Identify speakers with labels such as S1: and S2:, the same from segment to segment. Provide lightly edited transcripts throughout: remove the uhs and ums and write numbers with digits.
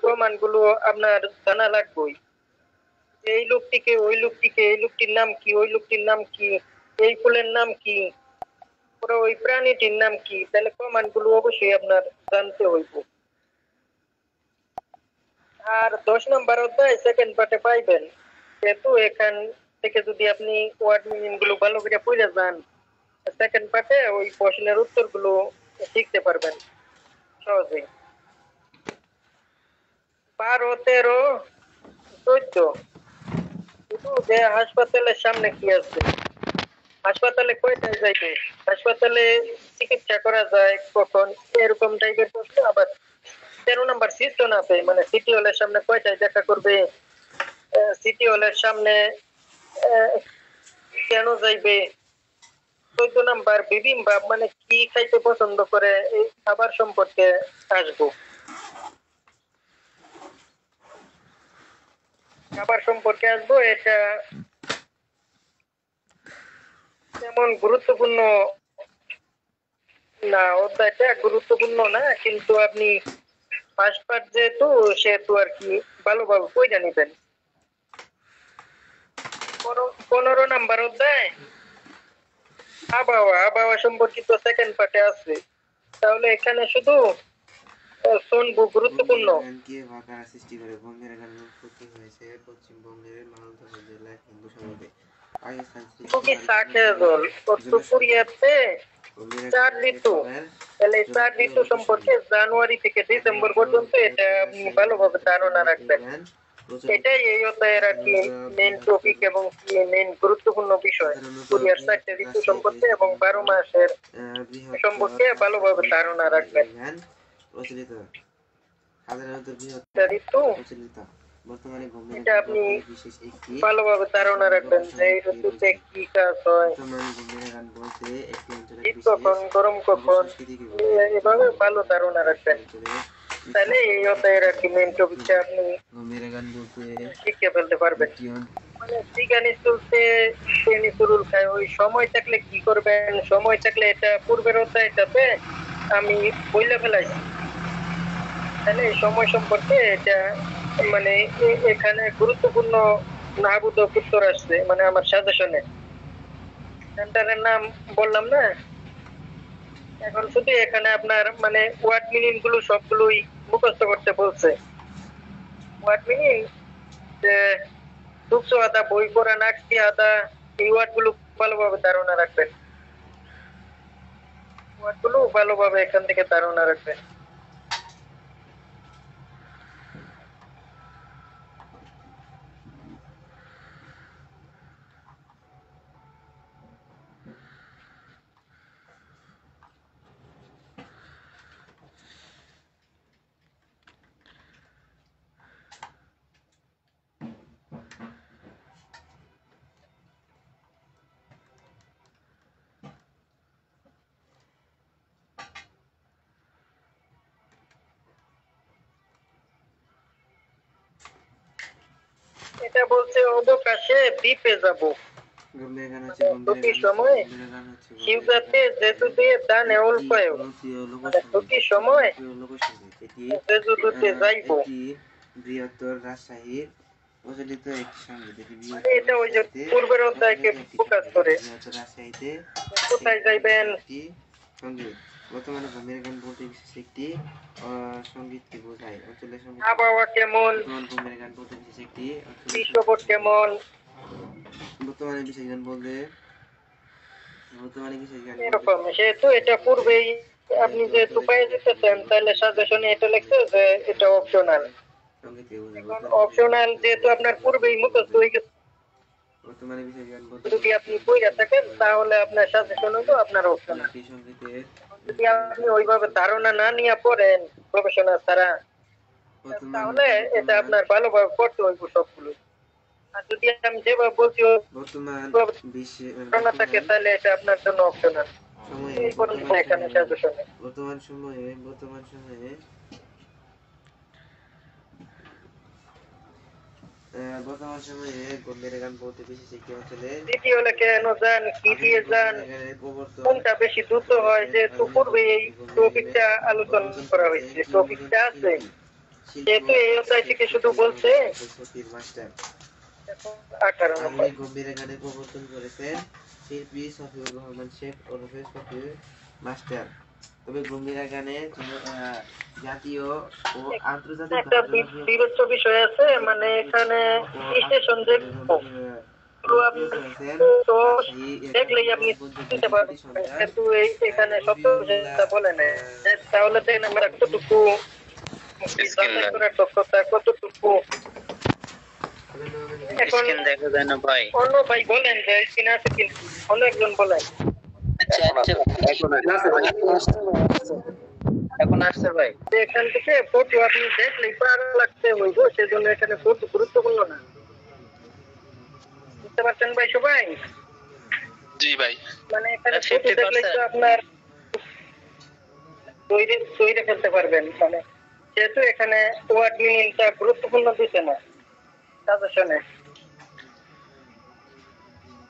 S1: প্রমাণগুলো আপনার জানা লাগবেই। এই লোকটিকে, ওই লোকটিকে, এই লোকটির নাম কি, ওই লোকটির নাম কি, এই ফুলের নাম কি, পুরো ওই প্রাণীটির নাম কি, তাহলে প্রমাণগুলো অবশ্যই আপনার জানতে হইব। আর 10 নম্বর অধ্যায় সেকেন্ড পার্টে পাইবেন। যেহেতু এখান থেকে যদি আপনি ওয়ার্ড মিনিং গুলো ভালো করে পড়ে যান, সেকেন্ড পার্টে ওই প্রশ্নের উত্তরগুলো শিখতে পারবেন সহজে। 12, 13, 14 শুধু যে হাসপাতালের সামনে কি আছে, হাসপাতালে কয়টায় যাইবে, হাসপাতালে চিকিৎসা করা যায় কখন, এরকম টাইপের প্রশ্ন। আবার 13 নম্বর চিত্রনাথে মানে সিটি হলের সামনে কয়টায় দেখা করবে, সিটি হলের সামনে কেন যাইবে। 14 নম্বর বিবিম্বাপ মানে কি খাইতে পছন্দ করে, এই খাবার সম্পর্কে আসবো। খাবার সম্পর্কে আসবো, এটা তেমন গুরুত্বপূর্ণ না, অধ্যায়টা গুরুত্বপূর্ণ না, কিন্তু আপনি ফার্স্ট পার্ট যেহেতু সেহেতু আর কি ভালোভাবে পড়ে নিবেন। 15 নাম্বার অধ্যায় আবহাওয়া, আবহাওয়া সম্পর্কিত সেকেন্ড পার্টে আছে। তাহলে এখানে শুধু শুনবো গুরুত্বপূর্ণ।
S2: সৃষ্টি করে বঙ্গের উৎপত্তি হয়েছে পশ্চিমবঙ্গের মালদহ জেলার হিন্দু সমাজে। পাকিস্তান
S1: চার ঋতু, তাহলে এই 4 ঋতু সম্পর্কে জানুয়ারি থেকে ডিসেম্বর পর্যন্ত এটা আপনি ভালোভাবে ধারণা রাখবেন। এটাই এই অধ্যায়ের আর কি মেন টপিক এবং মেন গুরুত্বপূর্ণ বিষয়। কোরিয়ার 4টে ঋতু সম্পর্কে এবং 12 মাসের সম্পর্কে ভালোভাবে ধারণা রাখবেন।
S2: প্রচলিত সাধারণত
S1: ঋতু
S2: বর্তমানে
S1: এটা আপনি ভালোভাবে ধারণা রাখবেন যে এই ঋতুতে কি কাজ হয়, শীত কখন, গরম কখন, এভাবে ভালো ধারণা রাখবেন। তাহলে এই অধ্যায়ের আর কি মেন টপিকটা আপনি শিখে ফেলতে পারবেন। মানে বিজ্ঞানী চলতে শ্রেণী শুরুল খায়, ওই সময় থাকলে কি করবেন, সময় থাকলে এটা পূর্বের অধ্যায়টাতে আমি বইলে ফেলাইছি। তাহলে এই সময় সম্পর্কে এটা মানে এখানে গুরুত্বপূর্ণ নাবুদক উত্তর আসছে, মানে আমার সাজেশনে। সেন্টারের নাম বললাম না, এখন শুধু এখানে আপনার মানে ওয়ার্ড মিনিং গুলো সবগুলোই মুখস্থ করতে বলছে। ওয়ার্ড মিনিং যে দুঃখো আদা, বই পড়া, নাকটি আদা, এই ওয়ার্ড গুলো ভালোভাবে ধারণা রাখবেন। ওয়ার্ড গুলো ভালোভাবে এখান থেকে ধারণা রাখবেন। এটা বলছে অবকাশে দ্বীপে যাব, ছুটি সময় শিবজাতে যেতু দিয়ে দানে অল্পায়, ছুটি সময় যেতুতে যাইব।
S2: বৃহত্তর রাজশাহীর প্রচলিত একটি সঙ্গীত,
S1: এটা ওই যে পূর্বের অধ্যায়কে প্রকাশ করে।
S2: রাজশাহীতে
S1: কোথায় যাইবেন
S2: সঙ্গীত, বর্তমানে ভূমির গান বলতে বিশেষ একটি সঙ্গীতকে বোঝায়। অঞ্চলের সঙ্গীত
S1: আবহাওয়া কেমন,
S2: ভূমির গান বলতে বিশেষ একটি
S1: দৃশ্যপট কেমন,
S2: বর্তমানে বিশেষ গান বলতে
S1: এরকম। সেহেতু এটা পূর্বেই আপনি যেহেতু পেয়ে যেতেছেন, তাহলে সাজেশনে এটা লিখছে যে এটা অপশনাল। অপশনাল যেহেতু আপনার পূর্বেই মুখস্থ হয়ে গেছে, যদি আপনি পড়ে থাকেন তাহলে আপনার সাজেশন হলো আপনার অপশনাল। যদি আপনি ওইভাবে ধারণা না নিয়ে পড়েন প্রফেশনাল ছাড়া, তাহলে এটা আপনার ভালোভাবে পড়তে হইব সবগুলো। আর যদি আমি যেভাবে বলছি ধারণা থাকে, তাহলে এটা আপনার জন্য অপশনাল। এখানে সাজেশনে
S2: বর্তমান সময়ে গম্ভীর গান বলতে বিশেষ একটি অঞ্চলে
S1: দ্বিতীয় কেন যান, কি দিয়ে যান, কোনটা বেশি দ্রুত হয়, যেহেতু পূর্বে এই টপিকটা আলোচনা করা হয়েছে, টপিকটা আছে। যেহেতু এই অধ্যায় থেকে শুধু বলছে
S2: ফকির মাস্টার
S1: 18
S2: আধুনিক
S1: নম্বর।
S2: গম্ভীরা গানে প্রবর্তন করেছেন শিল্পী শফিউর রহমান শেখ ওরফে শফিউর মাস্টার। তবে গম্ভীরা গানে জাতীয় ও আন্তর্জাতিক
S1: একটা বিবেচ্য বিষয় আছে, মানে এখানে স্টেশন যে তো আপনি তো দেখলেই আপনি চিনতে পারবেন, কিন্তু এখানে সত্য যেটা বলে না, তাহলে দেখেন আমরা কতটুকু যাচাই করার দক্ষতা কতটুকু। এখন
S3: দেখা যায় না ভাই।
S1: অন্য ভাই বলেন যে স্ক্রিন আছে কি, অন্য একজন বলেন।
S3: আচ্ছা আচ্ছা, এখন আসছে ভাই।
S1: এখান থেকে ফটো আপনি দেখলেই পারা লাগতে হইব, সেজন্য এখানে ফটো গুরুত্বপূর্ণ না। বুঝতে পারছেন ভাই সবাই?
S3: জি ভাই।
S1: মানে এখানে ফটো দেখলেই তো আপনার তৈরি ফেলতে পারবেন। মানে যেহেতু এখানে ওয়ার্ড মিনিংটা গুরুত্বপূর্ণ দিতে না সাজেশনে,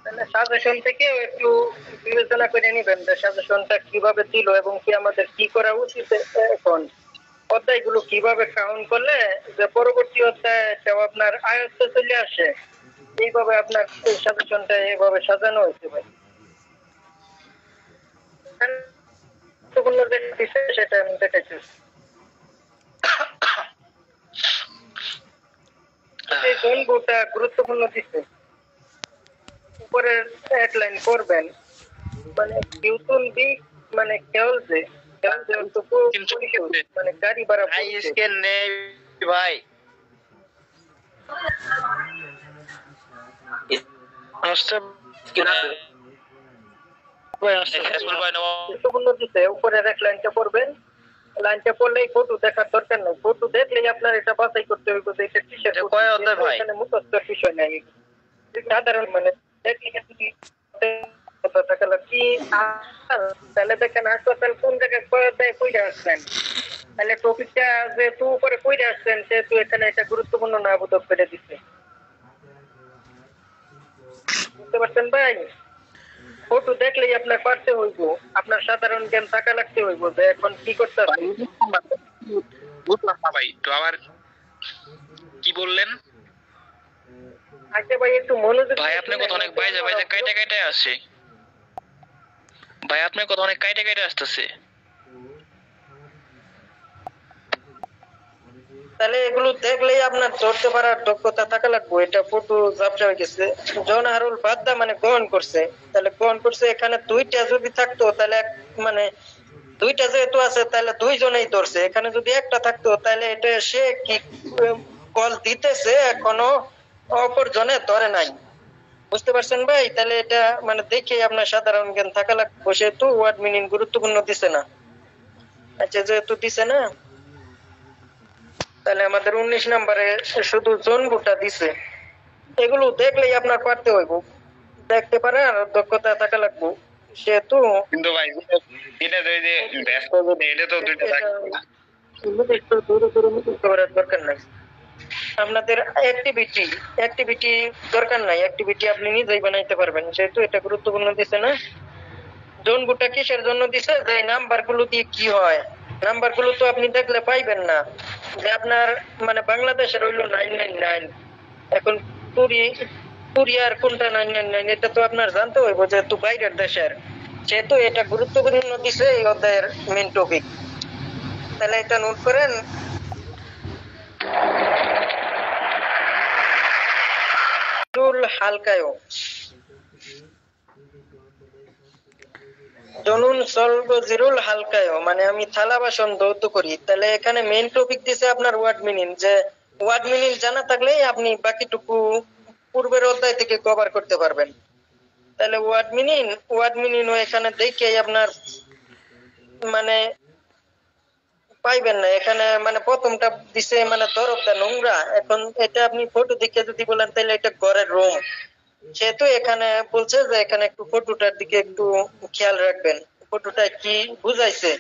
S1: তাহলে সাজেশন থেকে একটু বিবেচনা করে নিবেন যে সাজেশনটা কিভাবে দিল এবং কি আমাদের কি করা উচিত। এখন অধ্যায়গুলো কিভাবে কাউন্ট করলে যে পরবর্তী অধ্যায়টাও আপনার আয়ত্তে চলে আসে, এইভাবে আপনার সাজেশনটা এইভাবে সাজানো হয়েছে ভাই। গুরুত্বপূর্ণ যে বিষয় সেটা আমি দেখাইছি। এই গল্পটা গুরুত্বপূর্ণ দিচ্ছে, উপরের এক লাইন করবেন, মানে কিউতুন বি মানে খেয়াল যে মানে গাড়ি ভাড়া
S3: ভাই স্কেল নেই ভাই। আসছে ভাই, আসছে ভাই।
S1: গুরুত্বপূর্ণ দিচ্ছে, উপরের এক লাইনটা পড়বেন। লাইনটা পড়লেই ফটো দেখার দরকার নেই, ফটো দেখলেই আপনার এটা বাছাই করতে হবে যে এটা কিসের ফটো।
S3: কয় অধ্যায় ভাই?
S1: এখানে মুখস্থের বিষয় নাই, সাধারণ মানে দেখলে যদি কথা থাকলে কি তাহলে দেখেন হাসপাতাল কোন জায়গায় কইরা আসছেন, তাহলে টপিকটা যেহেতু উপরে কইরা আসছেন সেহেতু এখানে এটা গুরুত্বপূর্ণ না বোধ করে দিচ্ছে। বুঝতে পারছেন ভাই? ফটো দেখলেই আপনার পারতে হইব, আপনার সাধারণ জ্ঞান থাকা লাগতে হইব যে এখন কি করতে হবে।
S3: বুঝলাম না ভাই, তো আবার কি বললেন?
S1: আচ্ছা ভাই একটু মনোযোগ
S3: ভাই আপনার কথা অনেক বাইজা বাইজা কাইটা কাইটা আসে। ভাই আপনার কথা অনেক কাইটা কাইটা আসতেছে।
S1: তাহলে এগুলো দেখলেই আপনার ধরতে পারার দক্ষতা থাকা লাগবে। এটা ফটো ঝাপসা হয়ে গেছে, জন হারুল বাদ্দা মানে গ্রহণ করছে, তাহলে গ্রহণ করছে এখানে দুইটা যদি থাকতো তাহলে মানে দুইটা যেহেতু আছে তাহলে দুইজনেই ধরছে, এখানে যদি একটা থাকতো তাহলে এটা সে কি কল দিতেছে এখনো অপর জনে ধরে নাই। বুঝতে পারছেন ভাই? তাহলে এটা মানে দেখে আপনার সাধারণ জ্ঞান থাকা লাগবে, সেহেতু ওয়ার্ড মিনিং গুরুত্বপূর্ণ দিছে না। আচ্ছা যেহেতু দিছে না, তাহলে আমাদের 19 নম্বরে শুধু জনগুটা দিছে, এগুলো দেখলেই আপনার পারতে হইব, দেখতে পারে আর দক্ষতা থাকা লাগবে, সেহেতু
S3: কিন্তু ভাই এটা যে ব্যস্ত যে এটা তো দুইটা
S1: দরকার নাই আপনাদের। অ্যাক্টিভিটি দরকার নাই, অ্যাক্টিভিটি আপনি নিজেই বানাইতে পারবেন, যেহেতু এটা গুরুত্বপূর্ণ দিছে না। জোনগুটা কিসের জন্য দিছে, যে নাম্বার গুলো দিয়ে কি হয়, নাম্বার গুলো তো আপনি দেখলে পাইবেন না যে আপনার মানে বাংলাদেশের হইলো 999, এখন কোরিয়ার কোনটা 999 এটা তো আপনার জানতে হইব যেহেতু বাইরের দেশের, সেহেতু এটা গুরুত্বপূর্ণ দিছে এই অধ্যায়ের মেইন টপিক। তাহলে এটা নোট করেন। হালকায় জনুন সলজিরুল হালকায় মানে আমি থালা বাসন ধৌত করি, তাহলে এখানে মেইন টপিক দিছে আপনার ওয়ার্ড মিনিং, যে ওয়ার্ড মিনিং জানা থাকলেই আপনি বাকিটুকু পূর্বের অধ্যায় থেকে কভার করতে পারবেন। তাহলে ওয়ার্ড মিনিং এখানে দেখে আপনার মানে পাইবেন না, এখানে মানে প্রথমটা দিছে মানে তরফটা নোংরা, এখন এটা আপনি ফটো দেখে যদি বলেন তাহলে এটা ঘরের রুম, সেহেতু এখানে বলছে যে এখানে একটু ফটোটার দিকে একটু খেয়াল রাখবেন, ফটোটা কি বুঝাইছে,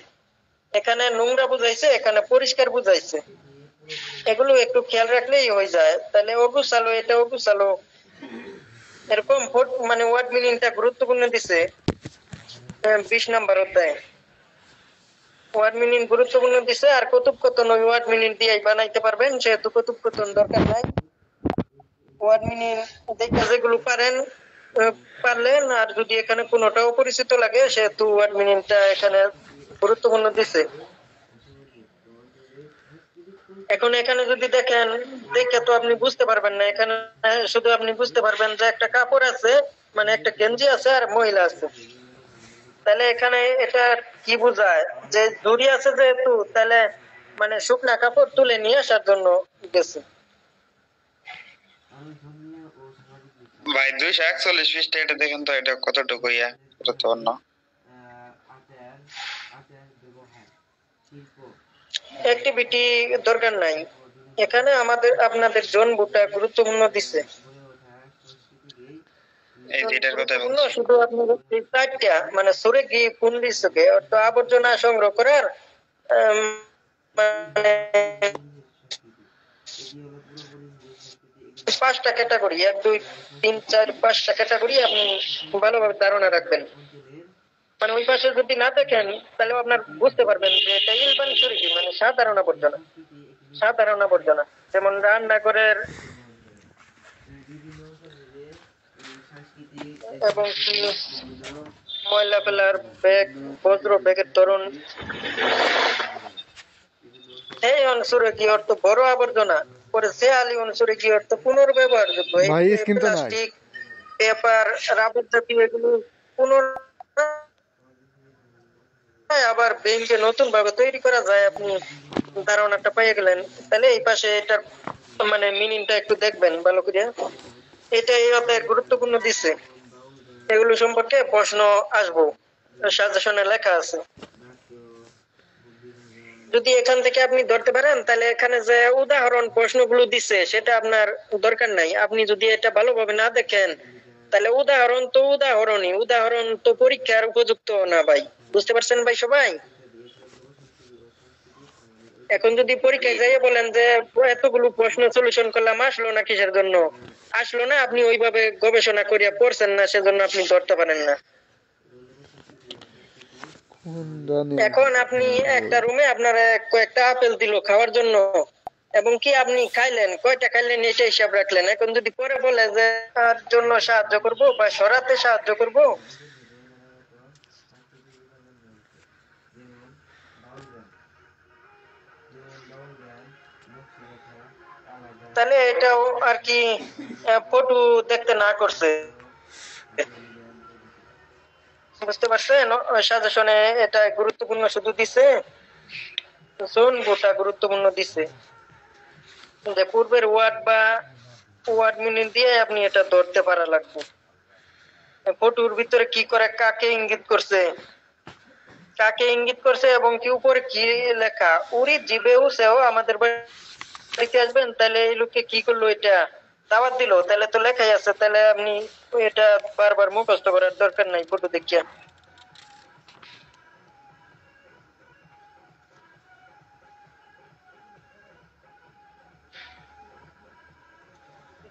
S1: এখানে নোংরা বুঝাইছে এখানে পরিষ্কার বুঝাইছে, এগুলো একটু খেয়াল রাখলেই হয়ে যায়। তাহলে অগুছালো, এটা অগুছালো, এরকম মানে ওয়ার্ড মিনিংটা গুরুত্বপূর্ণ দিছে 20 নম্বর অধ্যায়। ওয়ার্ড মিনিং গুরুত্বপূর্ণ দিছে, আর কথোপকথন ওই ওয়ার্ড মিনিং দিয়েই বানাইতে পারবেন, সেহেতু কথোপকথন দরকার নাই। ওয়ার্ড মিনিং দেখে যেগুলো পারেন পারলেন, আর যদি এখানে কোনোটাও পরিচিত লাগে সেহেতু ওয়ার্ড মিনিংটা এখানে গুরুত্বপূর্ণ দিছে। এখন এখানে যদি দেখেন, দেখে তো আপনি বুঝতে পারবেন না, এখানে শুধু আপনি বুঝতে পারবেন যে একটা কাপড় আছে, মানে একটা গেঞ্জি আছে আর মহিলা আছে। তাহলে এখানে এটা কি বোঝায়, যে দড়ি আছে যেহেতু, তাহলে মানে শুকনা কাপড় তুলে নিয়ে আসার জন্য গেছে।
S3: ভাই 241 পৃষ্ঠা, এটা দেখেন তো এটা কতটুকু গুরুত্বপূর্ণ।
S1: অ্যাক্টিভিটি দরকার নাই, এখানে আপনাদের জনবুটা গুরুত্বপূর্ণ দিছে।
S3: এই যেটার কথা
S1: গুরুত্বপূর্ণ
S3: বলছি।
S1: শুধু আপনাদের এই চারটা, মানে সরে গিয়ে পুন্ডিসকে অর্থ আবর্জনা সংগ্রহ করার মানে 5টা ক্যাটাগরি, 1 2 3 4 5টা ক্যাটাগরি আপনি ভালোভাবে ধারণা রাখবেন। মানে ওই পাশে যদি না দেখেন তাহলে আপনার বুঝতে পারবেন যে এটা ইলবান শরীফ, মানে সাধারণ আবর্জনা। সাধারণ আবর্জনা যেমন রান্নাঘরের এবং ময়লা ফেলার ব্যাগ, বজ্র ব্যাগের ধরন। এই অঞ্চলে কি অর্থ বড় আবর্জনা, পরে সে আলী অঞ্চলে কি অর্থ পুনর্ব্যবহারযোগ্য।
S4: ভাই স্ক্রিন তো নাই,
S1: প্লাস্টিক, পেপার, রাবার জাতীয় এগুলো পুনর আবার ব্যাংকে নতুন ভাবে তৈরি করা যায়। আপনি ধারণাটা পেয়ে গেলেন। তাহলে এই পাশে এটার মানে মিনিংটা একটু দেখবেন ভালো করে। এটা এই অধ্যায়ের গুরুত্বপূর্ণ দিচ্ছে, এগুলো সম্পর্কে প্রশ্ন আসবো, সাজেশনে লেখা আছে। যদি এখান থেকে আপনি ধরতে পারেন তাহলে এখানে যে উদাহরণ প্রশ্নগুলো দিচ্ছে সেটা আপনার দরকার নাই। আপনি যদি এটা ভালোভাবে না দেখেন তাহলে উদাহরণ তো উদাহরণই, উদাহরণ তো পরীক্ষার উপযুক্ত না ভাই। বুঝতে পারছেন ভাই সবাই? এখন যদি পরীক্ষায় যাইয়ে বলেন যে এতগুলো প্রশ্ন সলিউশন করলাম, আসলো না কিসের জন্য? আসলো না, আপনি ওইভাবে গবেষণা করিয়া পড়ছেন না, সেজন্য আপনি ধরতে পারেন না। এখন আপনি একটা রুমে আপনার কয়েকটা আপেল দিল খাওয়ার জন্য, এবং কি আপনি খাইলেন, কয়টা খাইলেন এটা হিসাব রাখলেন। এখন যদি পরে বলে যে তার জন্য সাহায্য করব বা সরাতে সাহায্য করব, তাহলে এটাও আর কি ফটো দেখতে না করছে। বুঝতে পারছেন? সাজেশনে এটা গুরুত্বপূর্ণ শুধু দিছে, জোন গোটা গুরুত্বপূর্ণ দিছে, যে পূর্বের ওয়ার্ড বা ওয়ার্ড মিনিং দিয়ে আপনি এটা ধরতে পারা লাগবে। ফটোর ভিতরে কি করে, কাকে ইঙ্গিত করছে, কাকে ইঙ্গিত করছে, এবং কি উপরে কি লেখা। উরি জিবেউ সেও আমাদের বাড়িতে আসবেন, তাহলে এই লোককে কি করলো, এটা দাওয়াত দিল, তাহলে তো লেখাই আছে। তাহলে আপনি এটা বারবার মুখস্থ করার দরকার নাই ফটো দেখিয়া।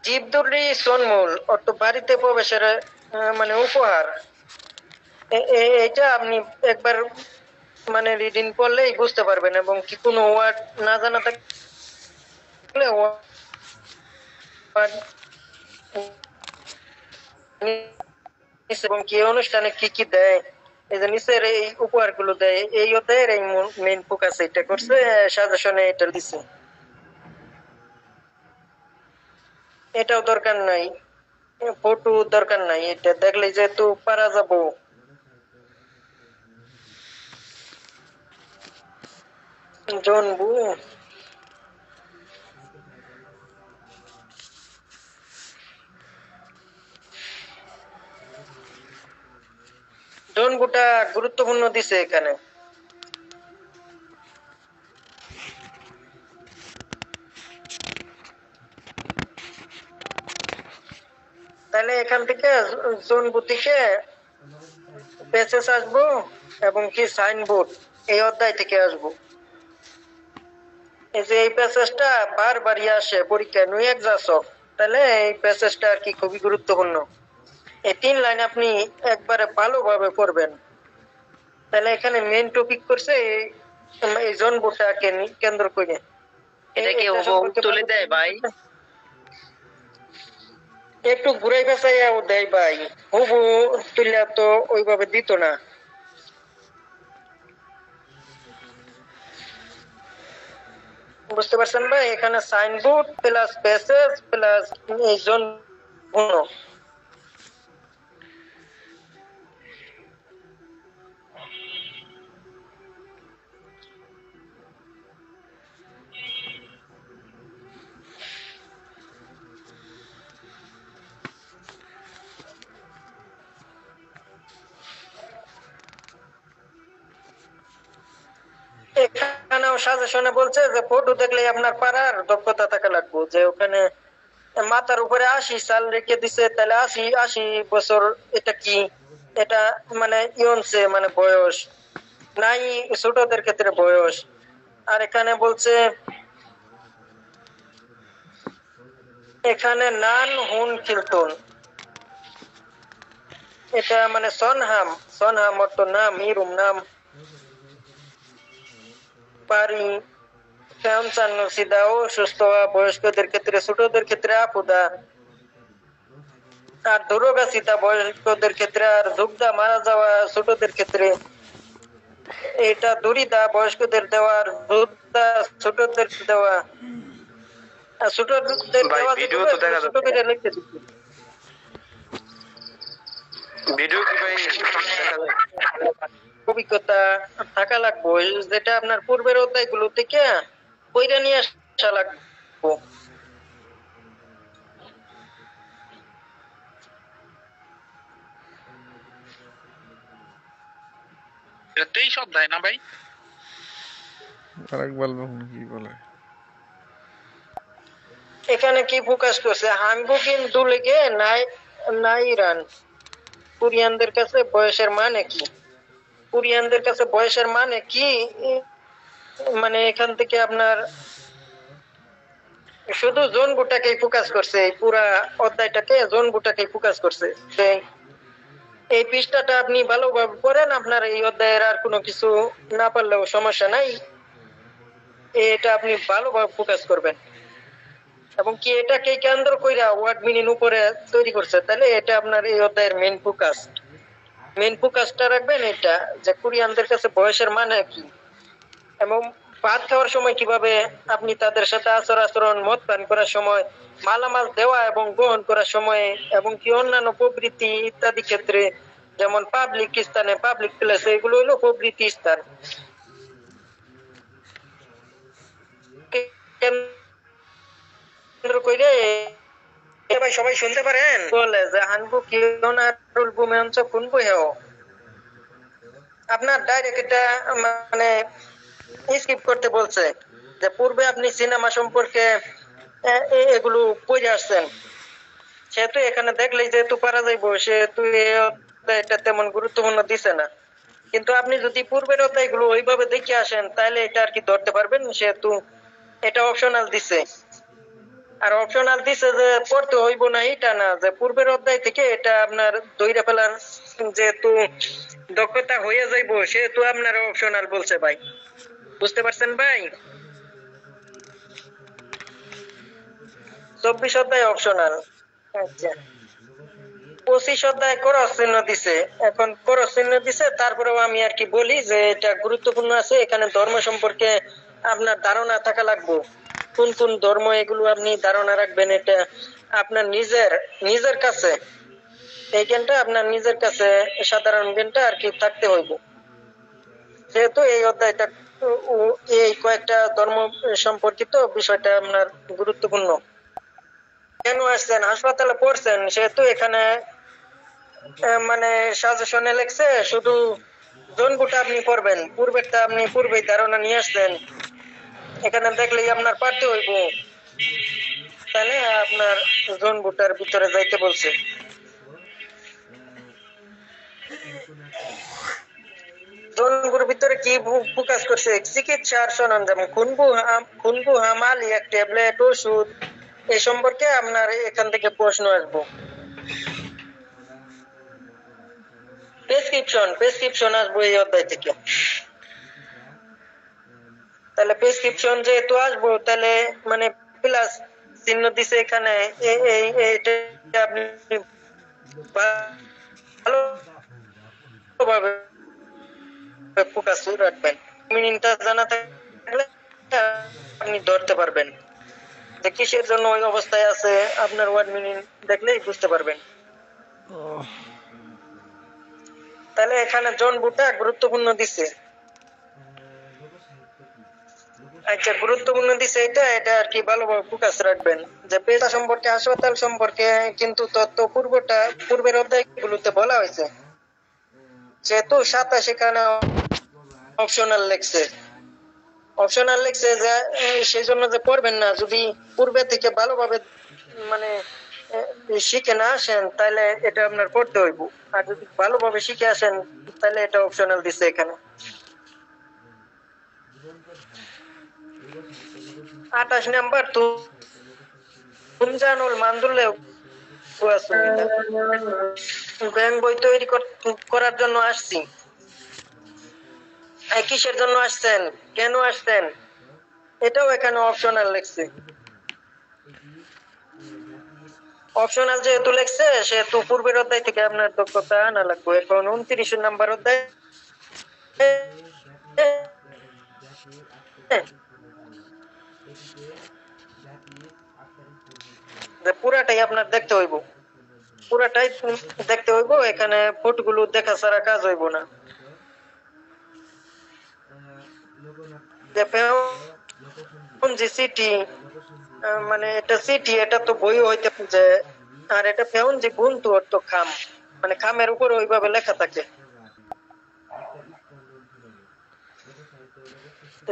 S1: জীবদুর্রি সন্মূল অর্থ বাড়িতে প্রবেশের মানে উপহার। এটা আপনি একবার মানে রিডিং পড়লেই বুঝতে পারবেন, এবং কি কোনো ওয়ার্ড না জানা থাকলে এবং কি অনুষ্ঠানে কি কি দেয়, এই যে নিচের এই উপহার গুলো দেয়, এই অধ্যায়ের এই মেইন ফোকাস এটা করছে, সাজেশনে এটা দিচ্ছে। এটাও দরকার নাই, ফটো দরকার নাই, এটা দেখলে যেহেতু পারা যাবো। জনবু জনবুটা গুরুত্বপূর্ণ দিছে এখানে। তাহলে এখান থেকে জনবু থেকে প্যাসেজ আসবো, এবং কি সাইনবোর্ড এই অধ্যায় থেকে আসবো। এই যে এই প্যাসেজটা বারবারই আসে পরীক্ষায়, নুই এক্সাসব, তাহলে এই প্যাসেজটা আর কি খুবই গুরুত্বপূর্ণ। এই 3 লাইন আপনি একবারে ভালোভাবে পড়বেন। তাহলে এখানে মেইন টপিক করছে এই জনবুটাকে কেন্দ্র করে
S4: এটা কি হুবহু তুলে দেয় ভাই?
S1: একটু ঘুরাই পেঁচাইয়াও দেয় ভাই, হুবু তুলে তো ওইভাবে দিত না। বুঝতে পারছেন ভাই? এখানে সাইনবোর্ড প্লাস প্যাসেজ প্লাস এই জন গুণ। এখানেও সাজেশনে বলছে যে ফটো দেখলে আপনার পাড়ার দক্ষতা থাকা লাগবে, যে ওখানে মাথার উপরে 80 সাল রেখে দিছে, তাহলে 80 বছর এটা কি, এটা মানে ইয়নসে মানে বয়স নাই, ছোটদের ক্ষেত্রে বয়স। আর এখানে বলছে এখানে নান হুন খিলতুন, এটা মানে সনহাম, সনহাম অর্থ নাম, ইরুম নাম পারি সিদা ও সুস্থ হওয়া, বয়স্কদের ক্ষেত্রে, ছোটদের ক্ষেত্রে আপুদা, আর দুরোগা সীতা বয়স্কদের ক্ষেত্রে, আর যুগদা মারা যাওয়া ছোটদের ক্ষেত্রে। এটা দুরিদা বয়স্কদের দেওয়া, আর যুগদা ছোটদের দেওয়া। আর ছোটদের
S3: ভাই
S1: দেওয়া
S3: ভিডিও তো দেখা
S1: ছোট
S3: যাচ্ছে,
S1: করে লিখতে দিচ্ছি।
S3: ভিডিও কি ভাই দেখা যায়?
S1: অভিজ্ঞতা থাকা লাগবো, যেটা আপনার পূর্বের অধ্যায় গুলো থেকে কইরা নিয়ে আসা লাগবো।
S3: এটা 23 অধ্যায় না ভাই?
S5: আরেক বলবো কি বলে
S1: এখানে কি ফোকাস করছে, হাঙ্গুকিন দুলেগে নাই নাই রান, কোরিয়ানদের কাছে বয়সের মানে কি, কোরিয়ানদের কাছে বয়সের মানে কি, মানে এখান থেকে আপনার শুধু জোন গুটাকেই ফোকাস করছে, এই পুরা অধ্যায়টাকে জোন গুটাকেই ফোকাস করছে। এই পৃষ্ঠাটা আপনি ভালোভাবে পড়েন, আপনার এই অধ্যায়ের আর কোনো কিছু না পারলেও সমস্যা নাই, এটা আপনি ভালোভাবে ফোকাস করবেন। এবং কি এটাকে কেন্দ্র কইরা ওয়ার্ড মিনিং উপরে তৈরি করছে, তাহলে এটা আপনার এই অধ্যায়ের মেইন ফোকাস। মেইন ফোকাসটা রাখবেন এটা, যে কোরিয়ানদের কাছে বয়সের মানে কি, এবং ভাত খাওয়ার সময় কিভাবে আপনি তাদের সাথে আচরণ, মদ পান করার সময়, মালামাল দেওয়া এবং গ্রহণ করার সময়, এবং কি অন্যান্য প্রবৃত্তি ইত্যাদি ক্ষেত্রে, যেমন পাবলিক স্থানে, পাবলিক প্লেসে, এগুলো হলো প্রবৃত্তি স্থান। কেন্দ্র কইরে ভাই সবাই শুনতে পারেন, বলে যে হানবু কিওনারুল বুমেঞ্চ কুনবু হেও, আপনার ডাইরেক্ট এটা মানে স্কিপ করতে বলছে, যে পূর্বে আপনি সিনেমা সম্পর্কে এগুলো পড়ে আসছেন, সেহেতু এখানে দেখলেই যেহেতু পারা যাইব, সেহেতু এটা তেমন গুরুত্বপূর্ণ দিছে না। কিন্তু আপনি যদি পূর্বের অধ্যায়গুলো ওইভাবে দেখে আসেন, তাহলে এটা আর কি ধরতে পারবেন, সেহেতু এটা অপশনাল দিছে। আর অপশনাল দিছে যে পড়তে হইব না এটা না, যে পূর্বের অধ্যায় থেকে এটা আপনার দইরা ফেলার যেহেতু দক্ষতা হয়ে যাইব, সেহেতু আপনার অপশনাল বলছে ভাই। বুঝতে পারছেন ভাই? 24 অধ্যায় অপশনাল। আচ্ছা, 25 অধ্যায় ক্রস চিহ্ন দিছে। এখন ক্রস চিহ্ন দিছে, তারপরেও আমি আর কি বলি যে এটা গুরুত্বপূর্ণ আছে, এখানে ধর্ম সম্পর্কে আপনার ধারণা থাকা লাগবে, কোন কোন ধর্ম, এগুলো আপনি ধারণা রাখবেন, এটা আপনার নিজের কাছে, এই জ্ঞানটা আপনার নিজের কাছে, সাধারণ জ্ঞানটা আর কি থাকতে হইব। যেহেতু এই অধ্যায়টা এই কয়েকটা ধর্ম সম্পর্কিত বিষয়টা আপনার গুরুত্বপূর্ণ। কেন আসছেন, হাসপাতালে পড়ছেন, সেহেতু এখানে মানে সাজেশনে লেখছে শুধু জোনগুটা আপনি পড়বেন, পূর্বেরটা আপনি পূর্বেই ধারণা নিয়ে আসলেন, এখানে দেখলেই আপনার পারতে হইব, তাহলে আপনার জোনগুটার ভিতরে যাইতে বলছে। জোনগুলোর ভিতরে কি ফোকাস করছে, চিকিৎসার সরঞ্জাম, খুনবু হামাল, এক ট্যাবলেট, ওষুধ, এই সম্পর্কে আপনার এখান থেকে প্রশ্ন আসবো। প্রেসক্রিপশন আসবো এই অধ্যায় থেকে। তাহলে প্রেসক্রিপশন যেহেতু আসবো তাহলে মানে প্লাস চিহ্ন দিছে এখানে এটা আপনি ভালোভাবে ফোকাস রাখবেন। মিনিংটা জানা থাকলে আপনি ধরতে পারবেন যে কিসের জন্য ওই অবস্থায় আছে। আপনার ওয়ার্ড মিনিং দেখলেই বুঝতে পারবেন। তাহলে এখানে জন বুটা গুরুত্বপূর্ণ দিছে। আচ্ছা, গুরুত্বপূর্ণ দিছে এটা আর কি ভালোভাবে ফোকাস রাখবেন যে পেশা সম্পর্কে, হাসপাতাল সম্পর্কে কিন্তু তথ্য পূর্বের অধ্যায়গুলোতে বলা হয়েছে, যেহেতু 27 এখানে অপশনাল লেখছে যে সেই জন্য যে পড়বেন না, যদি পূর্বে থেকে ভালোভাবে মানে শিখে না আসেন তাহলে এটা আপনার পড়তে হইব। আর যদি ভালোভাবে শিখে আসেন তাহলে এটা অপশনাল দিছে এখানে। 28 নাম্বার তুমজানুল মান্দুলে ব্যাংক বই তৈরি করার জন্য আসছি। কিসের জন্য আসছেন, কেন আসছেন, এটাও এখানে অপশনাল লেখছে। অপশনাল যেহেতু লেখছে সেহেতু পূর্বের অধ্যায় থেকে আপনার দক্ষতা আনা লাগবে। এখন 29 নাম্বার অধ্যায় পুরাটাই আপনার দেখতে হইব, এখানে ফটোগুলো দেখা ছাড়া কাজ হইব না। যে সিটি মানে এটা সিটি, এটা তো বই হইতে যে, আর এটা ফেউন যে গুণ তো খাম, মানে খামের উপরে ওইভাবে লেখা থাকে।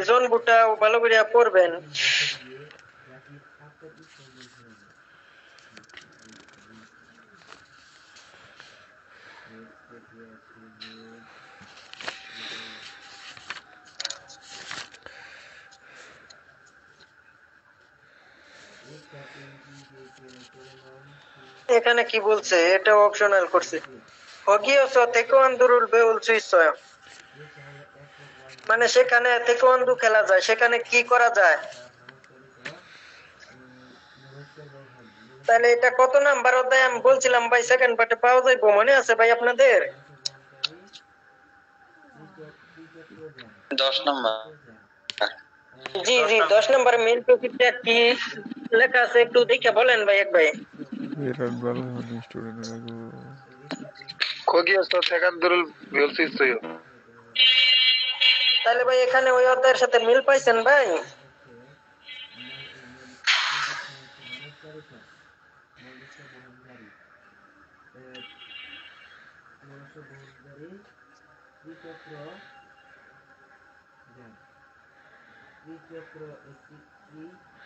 S1: জন বুটা ভালো করে পড়বেন। এখানে কি বলছে, এটা অপশনাল করছে। হগিয়স তেকোয়ান্দুরুল বেউল সুইসয়, মানে সেখানে তেকোয়ান্দু খেলা যায়, সেখানে কি করা যায়। তাহলে এটা কত নাম্বার অধ্যায় আমি বলছিলাম ভাই, সেকেন্ড পার্টে পাওয়া যাইবো, মনে আছে ভাই আপনাদের?
S3: 10 নম্বর।
S1: জি 10 নম্বরে মেইন টপিকটা কি লেখা আছে একটু দেখে বলেন ভাই। এক ভাই
S5: বিরাট ভালো মানে স্টুডেন্টরা
S3: খোগিয়াস তো সেকান্দরুল বিলসিসয়ো।
S1: তাহলে ভাই এখানে ওই অধ্যায়ের সাথে মিল পাইছেন ভাই?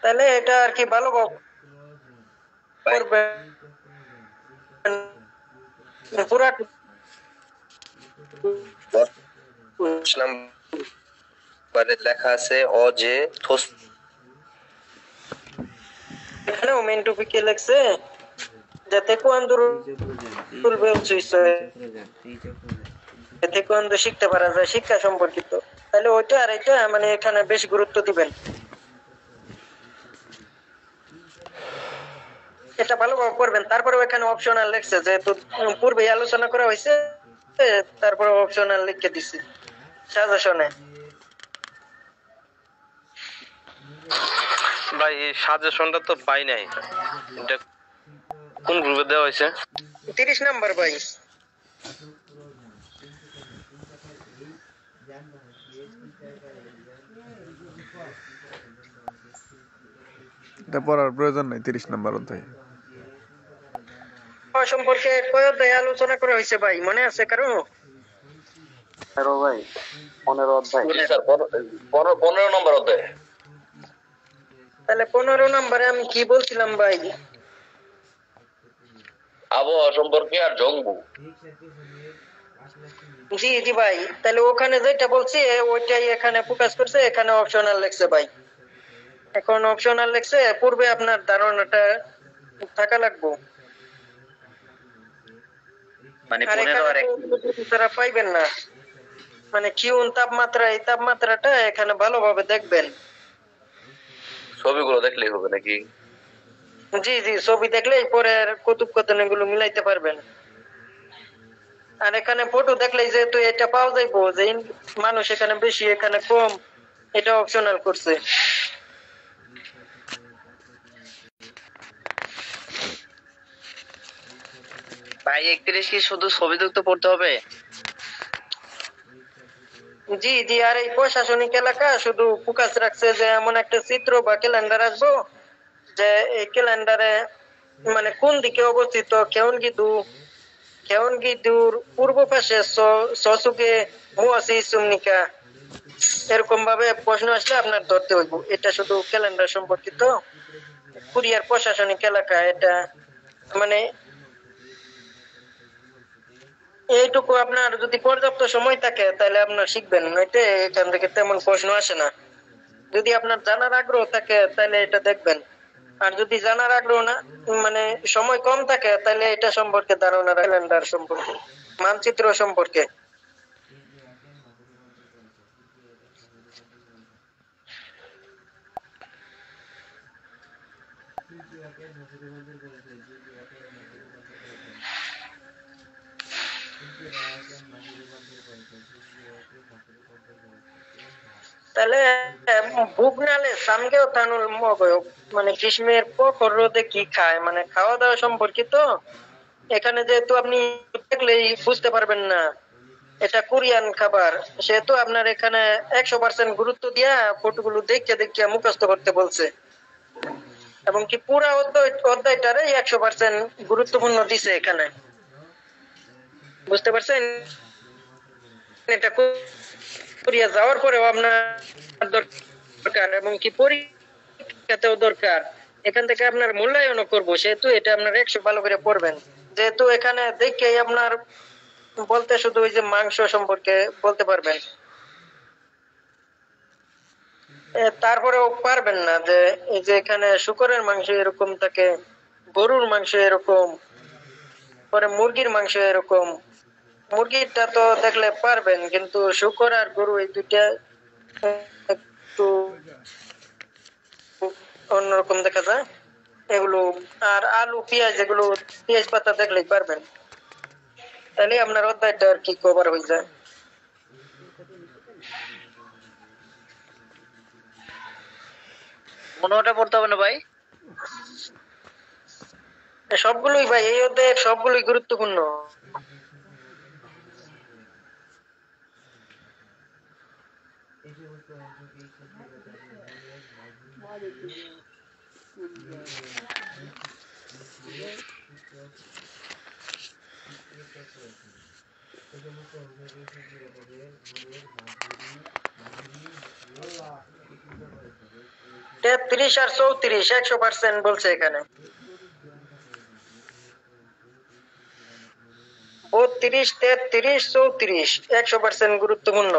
S1: তাহলে এটা আর কি ভালো করবে পুরা
S4: লেখা আছে ও যে
S1: এখানেও মেইন টপিকে লেখছে যে তেকোয়ান্দো শিখতে পারা যায়, শিক্ষা সম্পর্কিত। তাহলে ওইটা আর এটা মানে এখানে বেশি গুরুত্ব দিবেন। এটা ভালোভাবে পড়বেন। তারপরে এখানে অপশনাল লেখছে, যেহেতু পূর্বে আলোচনা করা হয়েছে তারপরে অপশনাল লিখে দিছি সাজেশনে।
S6: ভাই এই সাজেশনটা তো পাই নাই, এটা কোন গ্রুপে দেওয়া হয়েছে?
S1: 30 নাম্বার ভাই।
S5: এটা পড়ার প্রয়োজন নাই 30 নাম্বার অধ্যায়
S1: সম্পর্কে কয় অধ্যায় আলোচনা করা হয়েছে ভাই, মনে আছে কারো?
S6: 15 ভাই, 15 অধ্যায় স্যার, 15 নম্বর অধ্যায়।
S1: তাহলে 15 নম্বরে আমি কি বলছিলাম ভাই?
S6: আবহাওয়া সম্পর্কে আর জংবু।
S1: জি ভাই, তাহলে ওখানে যেটা বলছি ওইটাই এখানে ফোকাস করছে, এখানে অপশনাল লেখছে ভাই। এখন অপশনাল লেখছে, পূর্বে আপনার ধারণাটা থাকা লাগবে,
S4: মানে
S1: আর
S4: 15 আর
S1: এখানে পাইবেন না। মানে কিউন তাপমাত্রা, এই তাপমাত্রাটা এখানে ভালোভাবে দেখবেন।
S4: ছবিগুলো দেখলেই হবে নাকি?
S1: জি জি, ছবি দেখলেই পরের কথোপকথন এগুলো মিলাইতে পারবেন। আর এখানে ফটো দেখলেই যেহেতু এটা পাওয়া যাইবো যে মানুষ এখানে বেশি এখানে কম, এটা অপশনাল করছে।
S6: ভাই 31 কি শুধু ছবি যুক্ত পড়তে হবে?
S1: জি জি, আর এই প্রশাসনিক এলাকা শুধু ফোকাস রাখছে যে এমন একটা চিত্র বা ক্যালেন্ডার আসবো যে এই ক্যালেন্ডারে মানে কোন দিকে অবস্থিত কেউনগিদুর পূর্ব পাশে সসুকে মুয়াসি সুমনিকা, এরকম ভাবে প্রশ্ন আসলে আপনার ধরতে হইব। এটা শুধু ক্যালেন্ডার সম্পর্কিত, কুরিয়ার প্রশাসনিক এলাকা এটা। মানে এইটুকু আপনার যদি পর্যাপ্ত সময় থাকে তাহলে আপনার শিখবেন, নইতে এখান থেকে তেমন প্রশ্ন আসে না। যদি আপনার জানার আগ্রহ থাকে তাহলে এটা দেখবেন, আর যদি জানার আগ্রহ না মানে সময় কম থাকে তাহলে এটা সম্পর্কে ধারণা ক্যালেন্ডার সম্পর্কে, মানচিত্র সম্পর্কে। তাহলে বুগনালে সামগেও তানুল মগয় মানে গ্রীষ্মের প্রখর রোদে কি খায়, মানে খাওয়া দাওয়া সম্পর্কিত। এখানে যেহেতু আপনি দেখলেই বুঝতে পারবেন না এটা কোরিয়ান খাবার, সেহেতু আপনার এখানে 100% গুরুত্ব দিয়া ফটোগুলো দেখে দেখে মুখস্থ করতে বলছে, এবং কি পুরা অধ্যায়টারে 100% গুরুত্বপূর্ণ দিছে এখানে। বুঝতে পারছেন? এটা কোরিয়া যাওয়ার পরেও আপনার দরকার, এবং কি পরীক্ষাতেও দরকার। এখান থেকে আপনার মূল্যায়নও করবো, সেহেতু এটা আপনার 100 ভালো করে পড়বেন। যেহেতু এখানে দেখেই আপনার বলতে শুধু ওই যে মাংস সম্পর্কে বলতে পারবেন, তারপরেও পারবেন না যে এই যে এখানে শুকরের মাংস এরকম থাকে, গরুর মাংস এরকম, পরে মুরগির মাংস এরকম। মুরগিটা তো দেখলে পারবেন, কিন্তু শুকর আর গরু এই দুইটা একটু অন্যরকম দেখা যায় এগুলো। আর আলু পেঁয়াজ, এগুলো পেঁয়াজ পাতা দেখলেই পারবেন, তাহলে আপনার অধ্যায়টা আর কি কভার হয়ে যায়।
S6: মনোটা পড়তে হবে না ভাই?
S1: সবগুলোই ভাই, এই অধ্যায়ের সবগুলোই গুরুত্বপূর্ণ। তেত্রিশ আর 34 100% বলছে এখানে। 32, 33, 34 100% গুরুত্বপূর্ণ।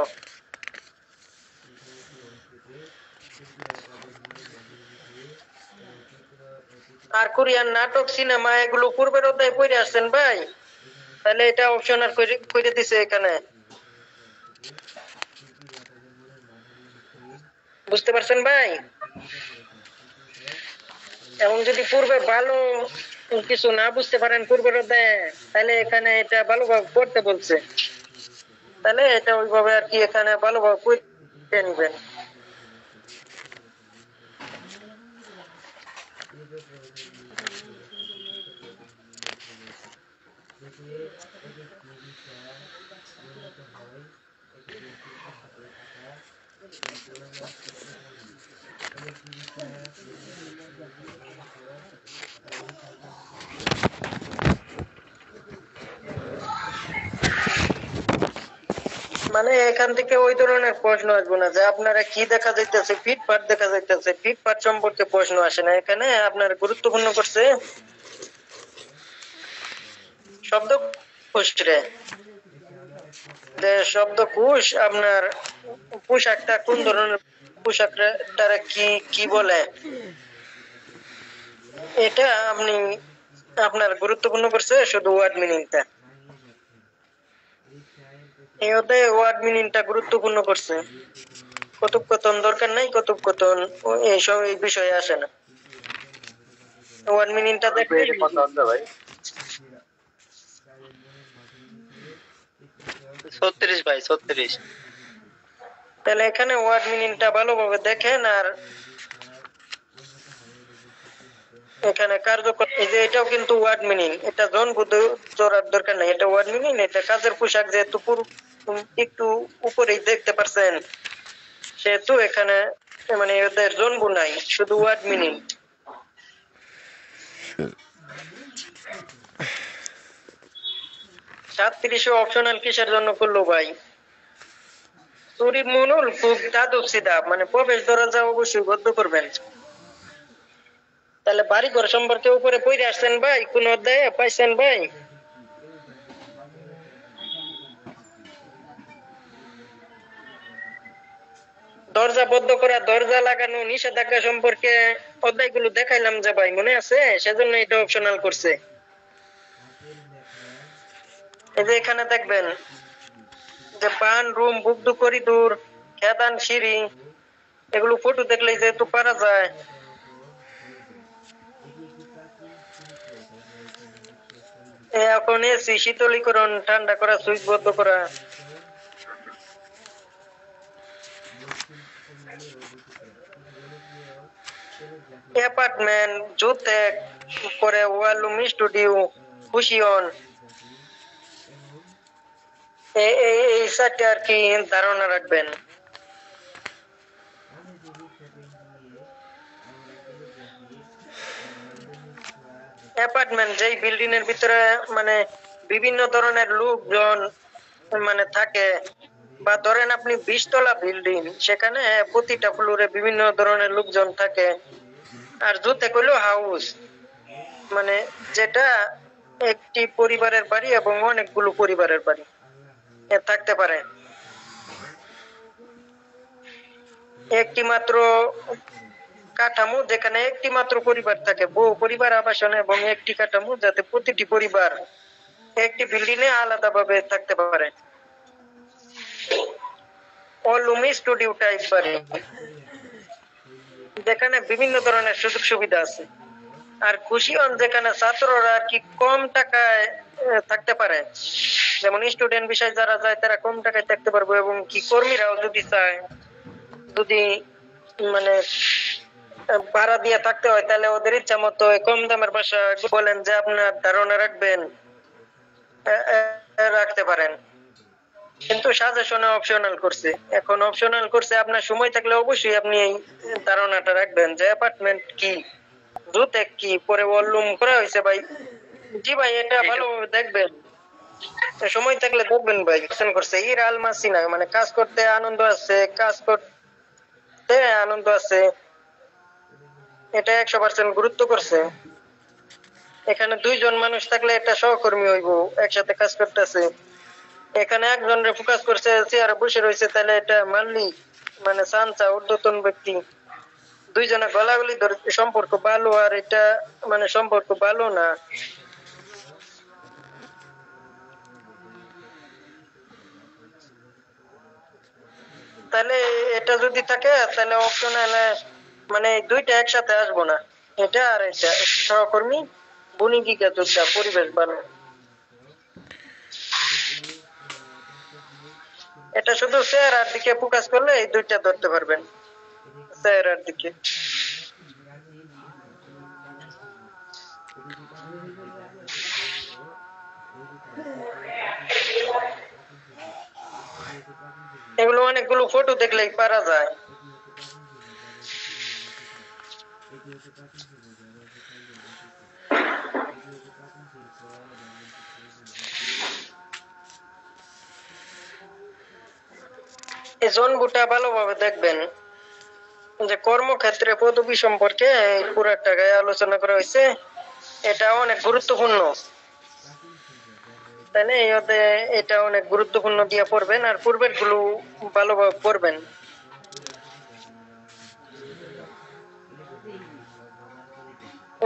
S1: আর কোরিয়ান নাটক, সিনেমা এগুলো পূর্বের অধ্যায় পড়ে আসছেন ভাই, তাহলে এটা অপশন আর করে দিছে এখানে। বুঝতে পারছেন ভাই? এবং যদি পূর্বে ভালো কিছু না বুঝতে পারেন পূর্বের অধ্যায়ে, তাহলে এখানে এটা ভালোভাবে পড়তে বলছে, তাহলে এটা ওইভাবে আর কি এখানে ভালোভাবে পড়তে নিবেন। মানে এখান থেকে ওই ধরনের প্রশ্ন আসবে না যে আপনারা কি দেখা যাইতেছে, ফিটপাট দেখা যাইতেছে, ফিটপাট সম্পর্কে প্রশ্ন আসে না এখানে। আপনার গুরুত্বপূর্ণ করছে শব্দকোষ রে, যে শব্দকোষ আপনার পোশাকটা কোন ধরনের, পোশাকটারে কি কি বলে, এটা আপনি আপনার গুরুত্বপূর্ণ করছে শুধু ওয়ার্ড মিনিংটা। এই অধ্যায়ে ওয়ার্ড মিনিংটা গুরুত্বপূর্ণ করছে। কথোপকথন দরকার নাই, কথোপকথন এইসব এই বিষয়ে আসে না। ওয়ার্ড মিনিংটা দেখলে
S6: ভাই 36 ভাই 36।
S1: তাহলে এখানে ওয়ার্ড মিনিংটা ভালোভাবে দেখেন। আর এখানে কার্যকর, এই যে এটাও কিন্তু ওয়ার্ড মিনিং, এটা জন বুদ্ধ জোড়ার দরকার নাই, এটা ওয়ার্ড মিনিং। এটা কাজের পোশাক যেহেতু একটু উপরেই দেখতে পারছেন, সেহেতু এখানে মানে এদের জনবু নাই, শুধু ওয়ার্ড মিনিং। 37 অপশনাল কিসের জন্য করলো ভাই? চুরির মনুল খুব দাদব সিধা, মানে প্রবেশ দরজা অবশ্যই বদ্ধ করবেন। তাহলে বাড়ি ঘর সম্পর্কে উপরে পড়ে আসছেন ভাই, কোন অধ্যায়ে পাইছেন ভাই? দরজা বদ্ধ করা, দরজা লাগানো, নিষেধাজ্ঞা সম্পর্কে অধ্যায়গুলো দেখাইলাম যে ভাই, মনে আছে? সেজন্য এটা অপশনাল করছে। এই যে এখানে দেখবেন যে বান, রুম, বুকদু, করিডোর, খেদান, সিঁড়ি, এগুলো ফটো দেখলেই যেহেতু পারা যায়। এখন এসি, শীতলীকরণ, ঠান্ডা করা, সুইচ বন্ধ করা। অ্যাপার্টমেন্ট, জুতেক, পরে ওয়ালুম, স্টুডিও, খুশিয়ন, এই সাথে আর কি ধারণা রাখবেন। অ্যাপার্টমেন্ট যেই বিল্ডিং এর ভিতরে মানে বিভিন্ন ধরনের লোকজন মানে থাকে, বা ধরেন আপনি 20 তলা বিল্ডিং, সেখানে প্রতিটা ফ্লোরে বিভিন্ন ধরনের লোকজন থাকে। আর জুতে কইলো হাউস, মানে যেটা একটি পরিবারের বাড়ি এবং অনেকগুলো পরিবারের বাড়ি থাকতে পারে। একটি মাত্র কাঠামো যেখানে একটি মাত্র পরিবার থাকে, বহু পরিবার আবাসন এবং একটি কাঠামো যাতে প্রতিটি পরিবার একটি বিল্ডিং এ আলাদাভাবে থাকতে পারে। অলুমি স্টুডিও টাইপ বাড়ি, যেখানে বিভিন্ন ধরনের সুযোগ সুবিধা আছে। আর খুশিয়ন যেখানে ছাত্ররা আর কি কম টাকায় থাকতে পারে, যেমন স্টুডেন্ট বিষয় যারা যায় তারা কম টাকায় থাকতে পারবে, এবং কি কর্মীরাও যদি চায়, যদি মানে ভাড়া দিয়ে থাকতে হয়, তাহলে ওদের ইচ্ছা মতো কম দামের বাসা বলেন যে আপনার ধারণা রাখবেন, রাখতে পারেন। কিন্তু সাজেশনে অপশনাল করছে। এখন অপশনাল করছে, আপনার সময় থাকলে অবশ্যই আপনি এই ধারণাটা রাখবেন যে অ্যাপার্টমেন্ট কি, জুতেক কি, পরে ওয়ালুম করা হয়েছে ভাই। জি ভাই, এটা ভালোভাবে দেখবেন, সময় থাকলে দেখবেন ভাই। করছে ইর আলমাসি না, মানে কাজ করতে আনন্দ আছে, কাজ করতে আনন্দ আছে, এটা 100% গুরুত্ব করছে। এখানে 2 জন মানুষ থাকলে এটা সহকর্মী হইব, একসাথে কাজ করতেছে। এখানে একজনের ফোকাস করছে, চেয়ারে বসে রয়েছে, তাহলে এটা মানলি মানে সানসা ঊর্ধ্বতন ব্যক্তি। 2 জনে গলাগলি ধরে সম্পর্ক ভালো, আর এটা মানে সম্পর্ক ভালো না। তাহলে এটা যদি থাকে, তাহলে অপশনালে মানে দুইটা একসাথে আসবো না, এটা আর এটা সহকর্মী, বনিকিকা যোদ্ধা, পরিবেশ ভালো। এটা শুধু চেহারার দিকে ফোকাস করলে এই দুইটা ধরতে পারবেন, চেহারার দিকে। এগুলো অনেকগুলো ফটো দেখলেই পারা যায়। এই জনবুটা ভালোভাবে দেখবেন যে কর্মক্ষেত্রে পদবি সম্পর্কে পুরো টাকায় আলোচনা করা হয়েছে, এটা অনেক গুরুত্বপূর্ণ। তাই না? এটা অনেক গুরুত্বপূর্ণ দিয়ে পড়বেন, আর পূর্বের গুলো ভালোভাবে পড়বেন।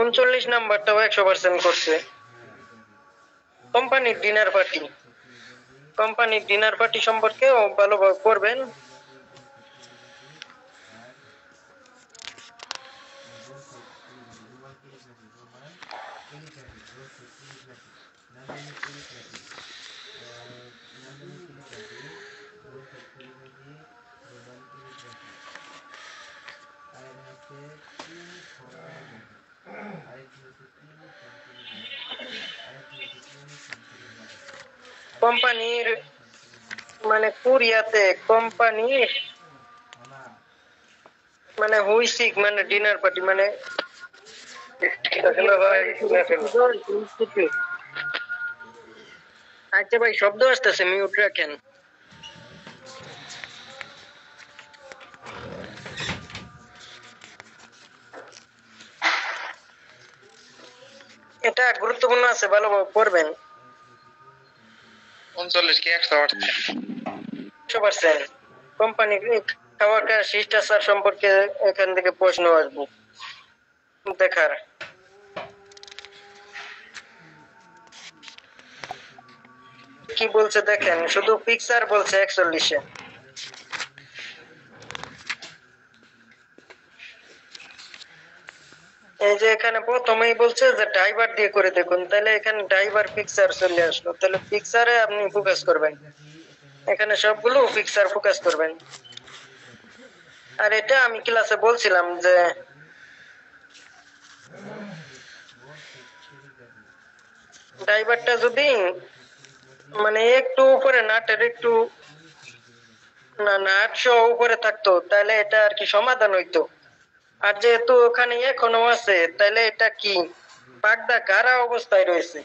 S1: উনচল্লিশ নাম্বারটাও 100% করছে। কোম্পানির ডিনার পার্টি, কোম্পানির ডিনার পার্টি সম্পর্কেও ভালোভাবে পড়বেন। কোম্পানির মানে কোরিয়াতে কোম্পানির মানে হুইসিক মানে ডিনার পার্টি মানে আচ্ছা ভাই শব্দ আসতেছে, মিউট রাখেন। এটা গুরুত্বপূর্ণ আছে, ভালোভাবে পড়বেন।
S3: 39 কি 100%?
S1: 100%। কোম্পানি খাওয়ার শিষ্টাচার সম্পর্কে এখান থেকে প্রশ্ন আসবে দেখার। কি বলছে দেখেন, শুধু পিকচার বলছে 41-এ। এই যে এখানে প্রথমেই বলছে যে ড্রাইভার দিয়ে করে দেখুন, তাহলে এখানে ড্রাইভার পিকচার চলে আসলো, তাহলে পিকচারে আপনি ফোকাস করবেন। এখানে সবগুলো পিকচার ফোকাস করবেন। আর এটা আমি ক্লাসে বলছিলাম যে ড্রাইভারটা যদি মানে একটু উপরে নাটের একটু নাট সহ উপরে থাকতো তাহলে এটা আর কি সমাধান হইতো। আর যেহেতু ওখানে এখনো আছে তাহলে এটা কি পাগদা গাড়া অবস্থায় রয়েছে,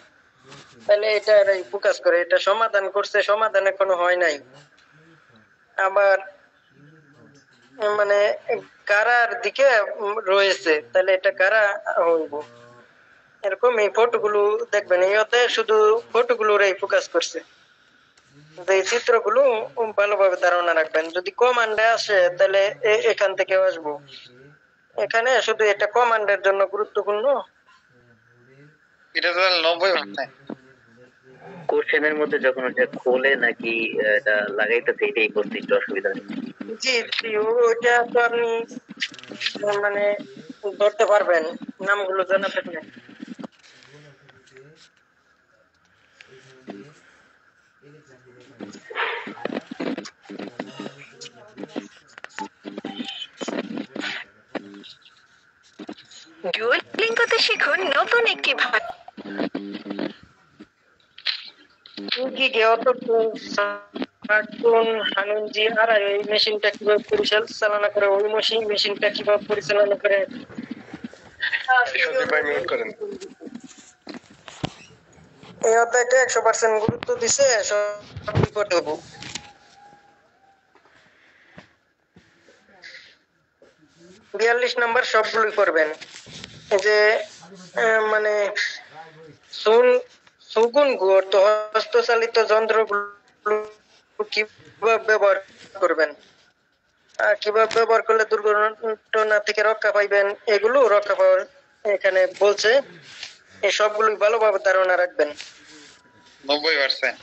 S1: তাহলে এটা ফোকাস করে। এটা সমাধান করছে, সমাধান এখনো হয় নাই। আবার মানে গাড়ার দিকে রয়েছে, তাহলে এটা গাড়া হইব। এরকম এই ফটোগুলো দেখবেন, ইয়েতে শুধু ফটোগুলোর ফোকাস করছে। এই চিত্রগুলো ভালোভাবে ধারণা রাখবেন। যদি কমান্ডে আসে তাহলে এখান থেকে আসবো। এখানে শুধু এটা কমান্ডের জন্য গুরুত্বপূর্ণ।
S3: এটা তো 90%।
S4: কোশ্চেনের মধ্যে যখন ওটা খোলে নাকি এটা লাগাইতেছে, এটাই করতে একটু অসুবিধা হয়।
S1: জি জি, ওইটা তো আপনি মানে ধরতে পারবেন নামগুলো জানা থাকলে।
S7: ডুয়োলিঙ্গোতে শিখুন নতুন একটি ভাষা। হানুনজি আর এই মেশিনটা কিভাবে পরিচালনা করে, ওই মেশিনটা কিভাবে পরিচালনা করে। এই অধ্যায়টা 100% গুরুত্ব দিছে, সবই করতে হবো। 42 নাম্বার সবগুলোই করবেন। এই যে মানে সুগুন অর্থ হস্তচালিত যন্ত্রগুলো কিভাবে ব্যবহার করবেন, কিভাবে ব্যবহার করলে দুর্ঘটনা থেকে রক্ষা পাইবেন, এগুলো রক্ষা পাওয়ার এখানে বলছে। এই সবগুলোই ভালোভাবে ধারণা রাখবেন।
S3: 90%।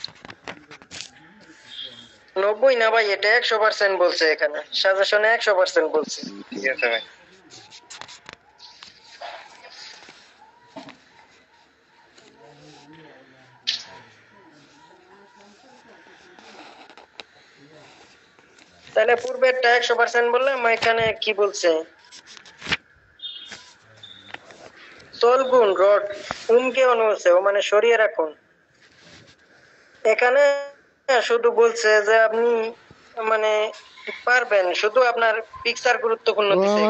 S1: 90 না ভাই, এটা 100% বলছে, এখানে সাজেশনে 100% বলছে।
S3: ঠিক আছে ভাই।
S1: তাহলে পূর্বেরটা 100% বললাম, এখানে কি বলছে? চলগুন রড উমকে বলছে, ও মানে সরিয়ে রাখুন। এখানে শুধু বলছে যে আপনি মানে পারবেন, শুধু আপনার পিকচার গুরুত্বপূর্ণ দিছে।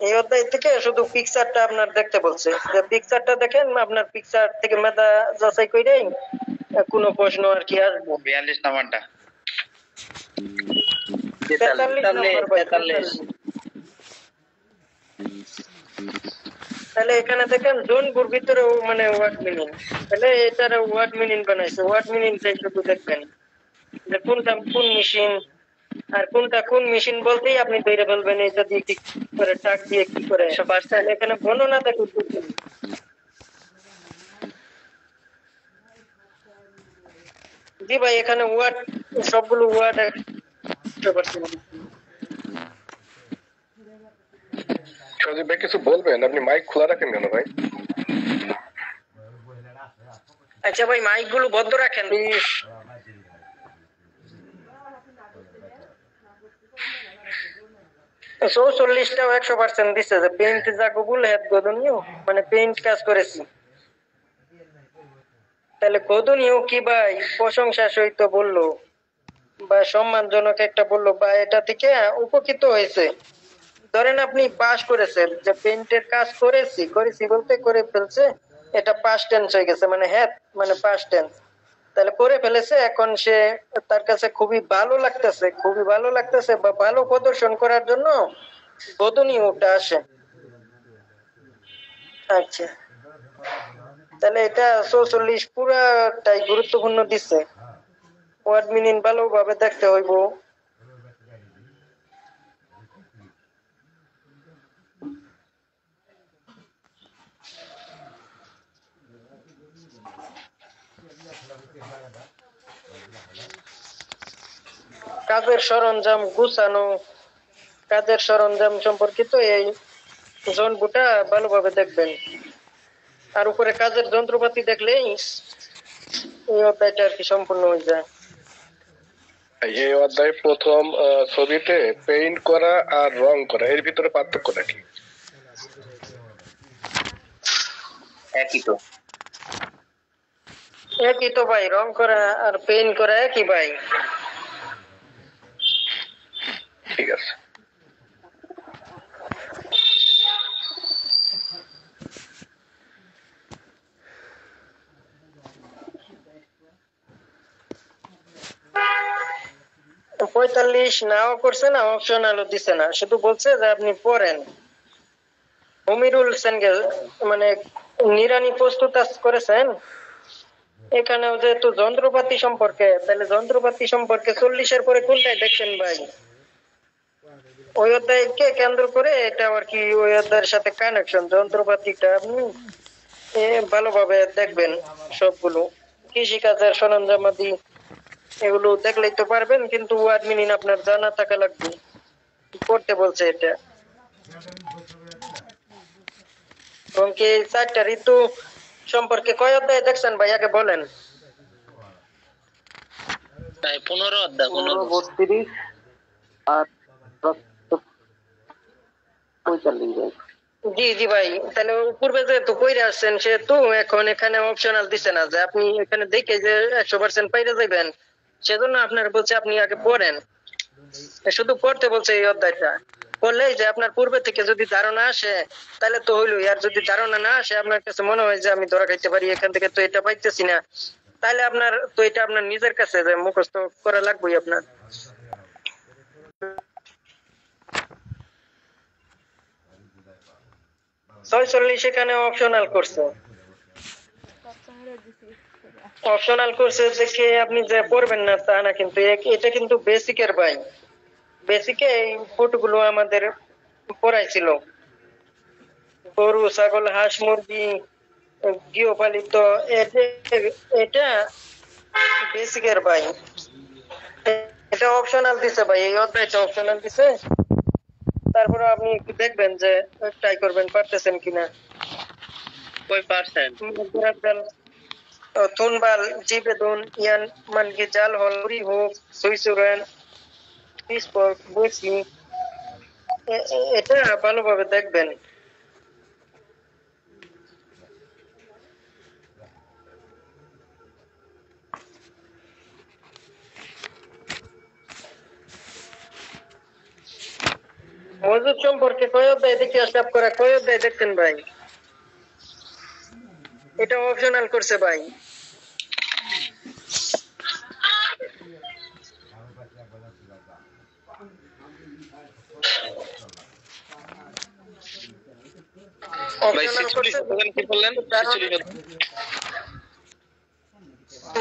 S1: এই অধ্যায় থেকে শুধু পিকচারটা আপনার দেখতে বলছে, যে পিকচারটা দেখেন, আপনার পিকচার থেকে মেধা যাচাই করে কোনো প্রশ্ন আর কি আসবো।
S3: 42 নাম্বারটা।
S1: 43। তাহলে এখানে দেখেন জোনপুর ভিতরেও মানে ওয়ার্ড মিনিং, তাহলে এটার ওয়ার্ড মিনিং বানাইছে। ওয়ার্ড মিনিং শুধু দেখবেন যে কোনটা কোন মেশিন আর কোনটা কোন মেশিন বলতেই আপনি ধরে ফেলবেন এটা দিয়ে কি করে, টাক দিয়ে কি করে। এখানে বর্ণনা দেখুন।
S7: জি ভাই, এখানে ওয়ার্ড সবগুলো ওয়ার্ড 100%।
S8: সজীব ভাই কিছু বলবেন? আপনি মাইক খোলা রাখেন কেন ভাই?
S7: আচ্ছা ভাই, মাইক গুলো বন্ধ রাখেন প্লিজ। 44টাও 100% দিচ্ছে যে পেইন্ট জাগবুল হেড গদনীয়, মানে পেইন্ট কাজ করেছি। তাহলে গদনীয় কি ভাই প্রশংসা সহিত বললো বা সম্মানজনক একটা বললো বা এটা থেকে উপকৃত হয়েছে। ধরেন আপনি পাস করেছেন যে পেইন্টের কাজ করেছি বলতে করে ফেলছে, এটা পাস্ট টেন্স হয়ে গেছে, মানে হ্যাঁ মানে পাস্ট টেন্স। তাহলে করে ফেলেছে, এখন সে তার কাছে খুবই ভালো লাগতেছে বা ভালো প্রদর্শন করার জন্য বোধনীয়টা আসে। আচ্ছা, তাহলে এটা 44 পুরাটাই গুরুত্বপূর্ণ দিচ্ছে। ওয়ার্ড মিনিং ভালোভাবে দেখতে হইব। কাজের সরঞ্জাম গুছানো, কাজের সরঞ্জাম সম্পর্কিত এই জনবুটা ভালোভাবে দেখবেন। আর উপরে কাজের যন্ত্রপাতি দেখলেই এই অধ্যায়টা আর কি সম্পূর্ণ হয়ে যায়।
S8: এই অধ্যায়ে প্রথম ছবিতে পেইন্ট করা আর রং করা এর ভিতরে পার্থক্যটা কি?
S7: একই তো ভাই, রং করা আর পেইন্ট করা একই ভাই।
S8: ঠিক আছে।
S7: পঁয়তাল্লিশ নাও করছে না, অপশনালও দিছে না, শুধু বলছে যে আপনি পড়েন। অমিরুল সেনকে মানে নিরানি প্রস্তুত করেছেন। এখানেও যেহেতু যন্ত্রপাতি সম্পর্কে, তাহলে যন্ত্রপাতি সম্পর্কে 40-এর পরে কোনটাই দেখছেন ভাই? ওই অধ্যায়কে কেন্দ্র করে এটা আর কি ওই অধ্যায়ের সাথে কানেকশন। যন্ত্রপাতিটা আপনি ভালোভাবে দেখবেন। সবগুলো কৃষিকাজের সরঞ্জামাদি এগুলো দেখলেই তো পারবেন, কিন্তু ওয়ার্ড মিনিং আপনার জানা থাকা লাগবে। করতে বলছে এটা। এবং কি 4টা ঋতু সম্পর্কে কয় অধ্যায় দেখছেন ভাই আগে বলেন?
S4: 15 অধ্যায়,
S2: 32 আর 45।
S7: জি জি ভাই, তাহলে পূর্বে যেহেতু কইরে আসছেন সেহেতু এখন এখানে অপশনাল দিছে না যে আপনি এখানে দেখে যে 100% পাইরে যাবেন, সেজন্য আপনার বলছে আপনি আগে পড়েন। শুধু পড়তে বলছে এই অধ্যায়টা। পড়লেই যে আপনার পূর্বে থেকে যদি ধারণা আসে তাহলে তো হইলো। আর যদি ধারণা না আসে, আপনার কাছে মনে হয় যে আমি ধরা খাইতে পারি, এখান থেকে তো এটা পাইতেছি না, তাহলে আপনার তো এটা আপনার নিজের কাছে যে মুখস্থ করা লাগবেই আপনার। এখানে অপশনাল করছে। অপশনাল করছে দেখে আপনি যে পড়বেন না তা না, কিন্তু এটা কিন্তু বেসিকের ভাই। বেসিকে এই ফটোগুলো আমাদের পড়াইছিল। গরু, ছাগল, হাঁস, মুরগি, গৃহপালিত, এটা বেসিকের ভাই। এটা অপশনাল দিছে ভাই, এই অধ্যায়টা অপশনাল দিছে। তারপরে আপনি একটু দেখবেন যে ট্রাই করবেন পারতেছেন কিনা।
S4: কই পারছেন?
S7: থুনবাল, জিবেদুন, ইয়ান মানকি জাল হলরি হোক, সুইসুরেন, পিসপোর্ট, বুসলি, এটা ভালোভাবে দেখবেন। মজুদ সম্পর্কে কয় অধ্যায় দেখে আসলাপ করা, কয় অধ্যায় দেখতেন ভাই? এটা অপশনাল করছে ভাই।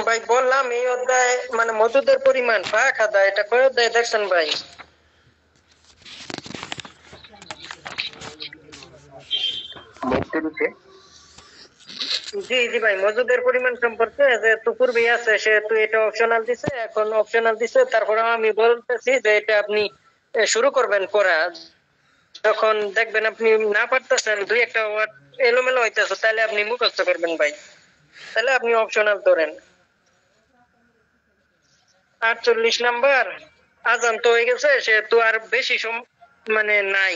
S7: ভাই বললাম এই অধ্যায় মানে মজুদের পরিমাণ বা খাদা, এটা কয় অধ্যায় দেখছেন ভাই? জি জি ভাই, মজুদের পরিমাণ সম্পর্কে যেহেতু পূর্বেই আছে সেহেতু এটা অপশনাল দিছে, এখন অপশনাল দিছে, তারপরে আমি বলতেছি যে এটা আপনি শুরু করবেন পড়া। যখন দেখবেন আপনি না পারতেছেন, দুই একটা ওয়ার্ড এলোমেলো হইতেছে, তাহলে আপনি মুখস্থ করবেন ভাই, তাহলে আপনি অপশনাল ধরেন। 48 নাম্বার, আজান তো হয়ে গেছে সেহেতু আর বেশি মানে নাই,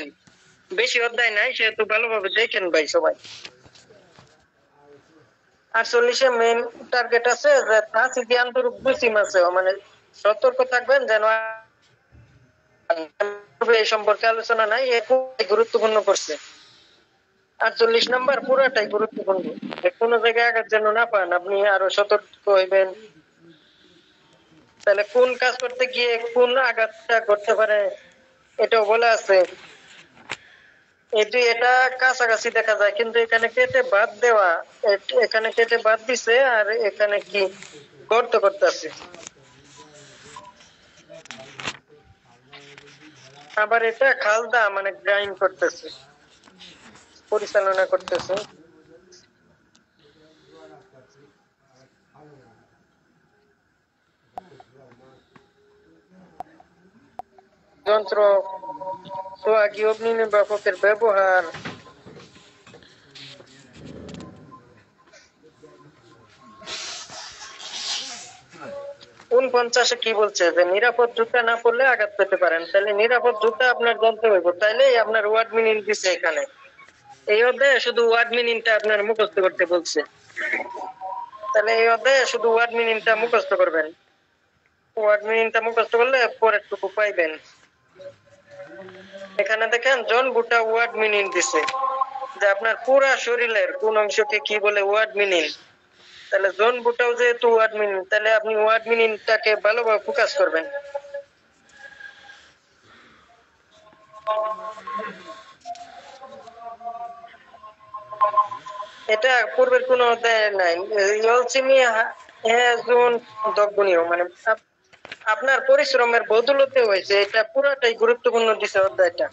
S7: বেশি অধ্যায় নাই, সেহেতু ভালোভাবে দেখেন ভাই সবাই। 48-এ মেন টার্গেট আছে যে তাসিদি আন্তরিক বুসিম আছে, মানে সতর্ক থাকবেন যেন এই সম্পর্কে আলোচনা নাই, গুরুত্বপূর্ণ করছে। 48 নাম্বার পুরাটাই গুরুত্বপূর্ণ, যে কোনো জায়গায় আঘাত যেন না পান, আপনি আরো সতর্ক হইবেন। তাহলে কোন কাজ করতে গিয়ে কোন আঘাতটা করতে পারে এটাও বলা আছে। এটা কাছাকাছি দেখা যায়, কিন্তু এখানে কেটে বাদ দেওয়া, এখানে কেটে বাদ দিছে, আর এখানে কি গর্ত করতেছে। আবার এটা খালদা মানে গ্রাইন্ড করতেছে, পরিচালনা করতেছে। যন্ত্র সোহাগী অগ্নি নির্বাপকের ব্যবহার, 49-এ কি বলছে যে নিরাপদ জুতা না পরলে আঘাত পেতে পারেন, তাহলে নিরাপদ জুতা আপনার জানতে হইব, তাইলেই আপনার ওয়ার্ড মিনিং দিছে এখানে। এই অধ্যায়ে শুধু ওয়ার্ড মিনিংটা আপনার মুখস্থ করতে বলছে, তাহলে এই অধ্যায়ে শুধু ওয়ার্ড মিনিংটা মুখস্থ করবেন। ওয়ার্ড মিনিংটা মুখস্থ করলে পরেরটুকু পাইবেন। এখানে দেখেন জন বুটা ওয়ার্ড মিনিং দিছে, যে আপনার পুরা শরীরের কোন অংশকে কি বলে ওয়ার্ড মিনিং। তাহলে জন বুটাও যেহেতু ওয়ার্ড মিনিং, তাহলে আপনি ওয়ার্ড মিনিংটাকে ভালোভাবে ফোকাস করবেন। এটা পূর্বের কোন অধ্যায় নাই। ইলসিমি হ্যাজুন দগ্গুনিও, মানে আপনার পরিশ্রমের বদৌলতে হয়েছে, এটা পুরাটাই গুরুত্বপূর্ণ দিছে অধ্যায়টা।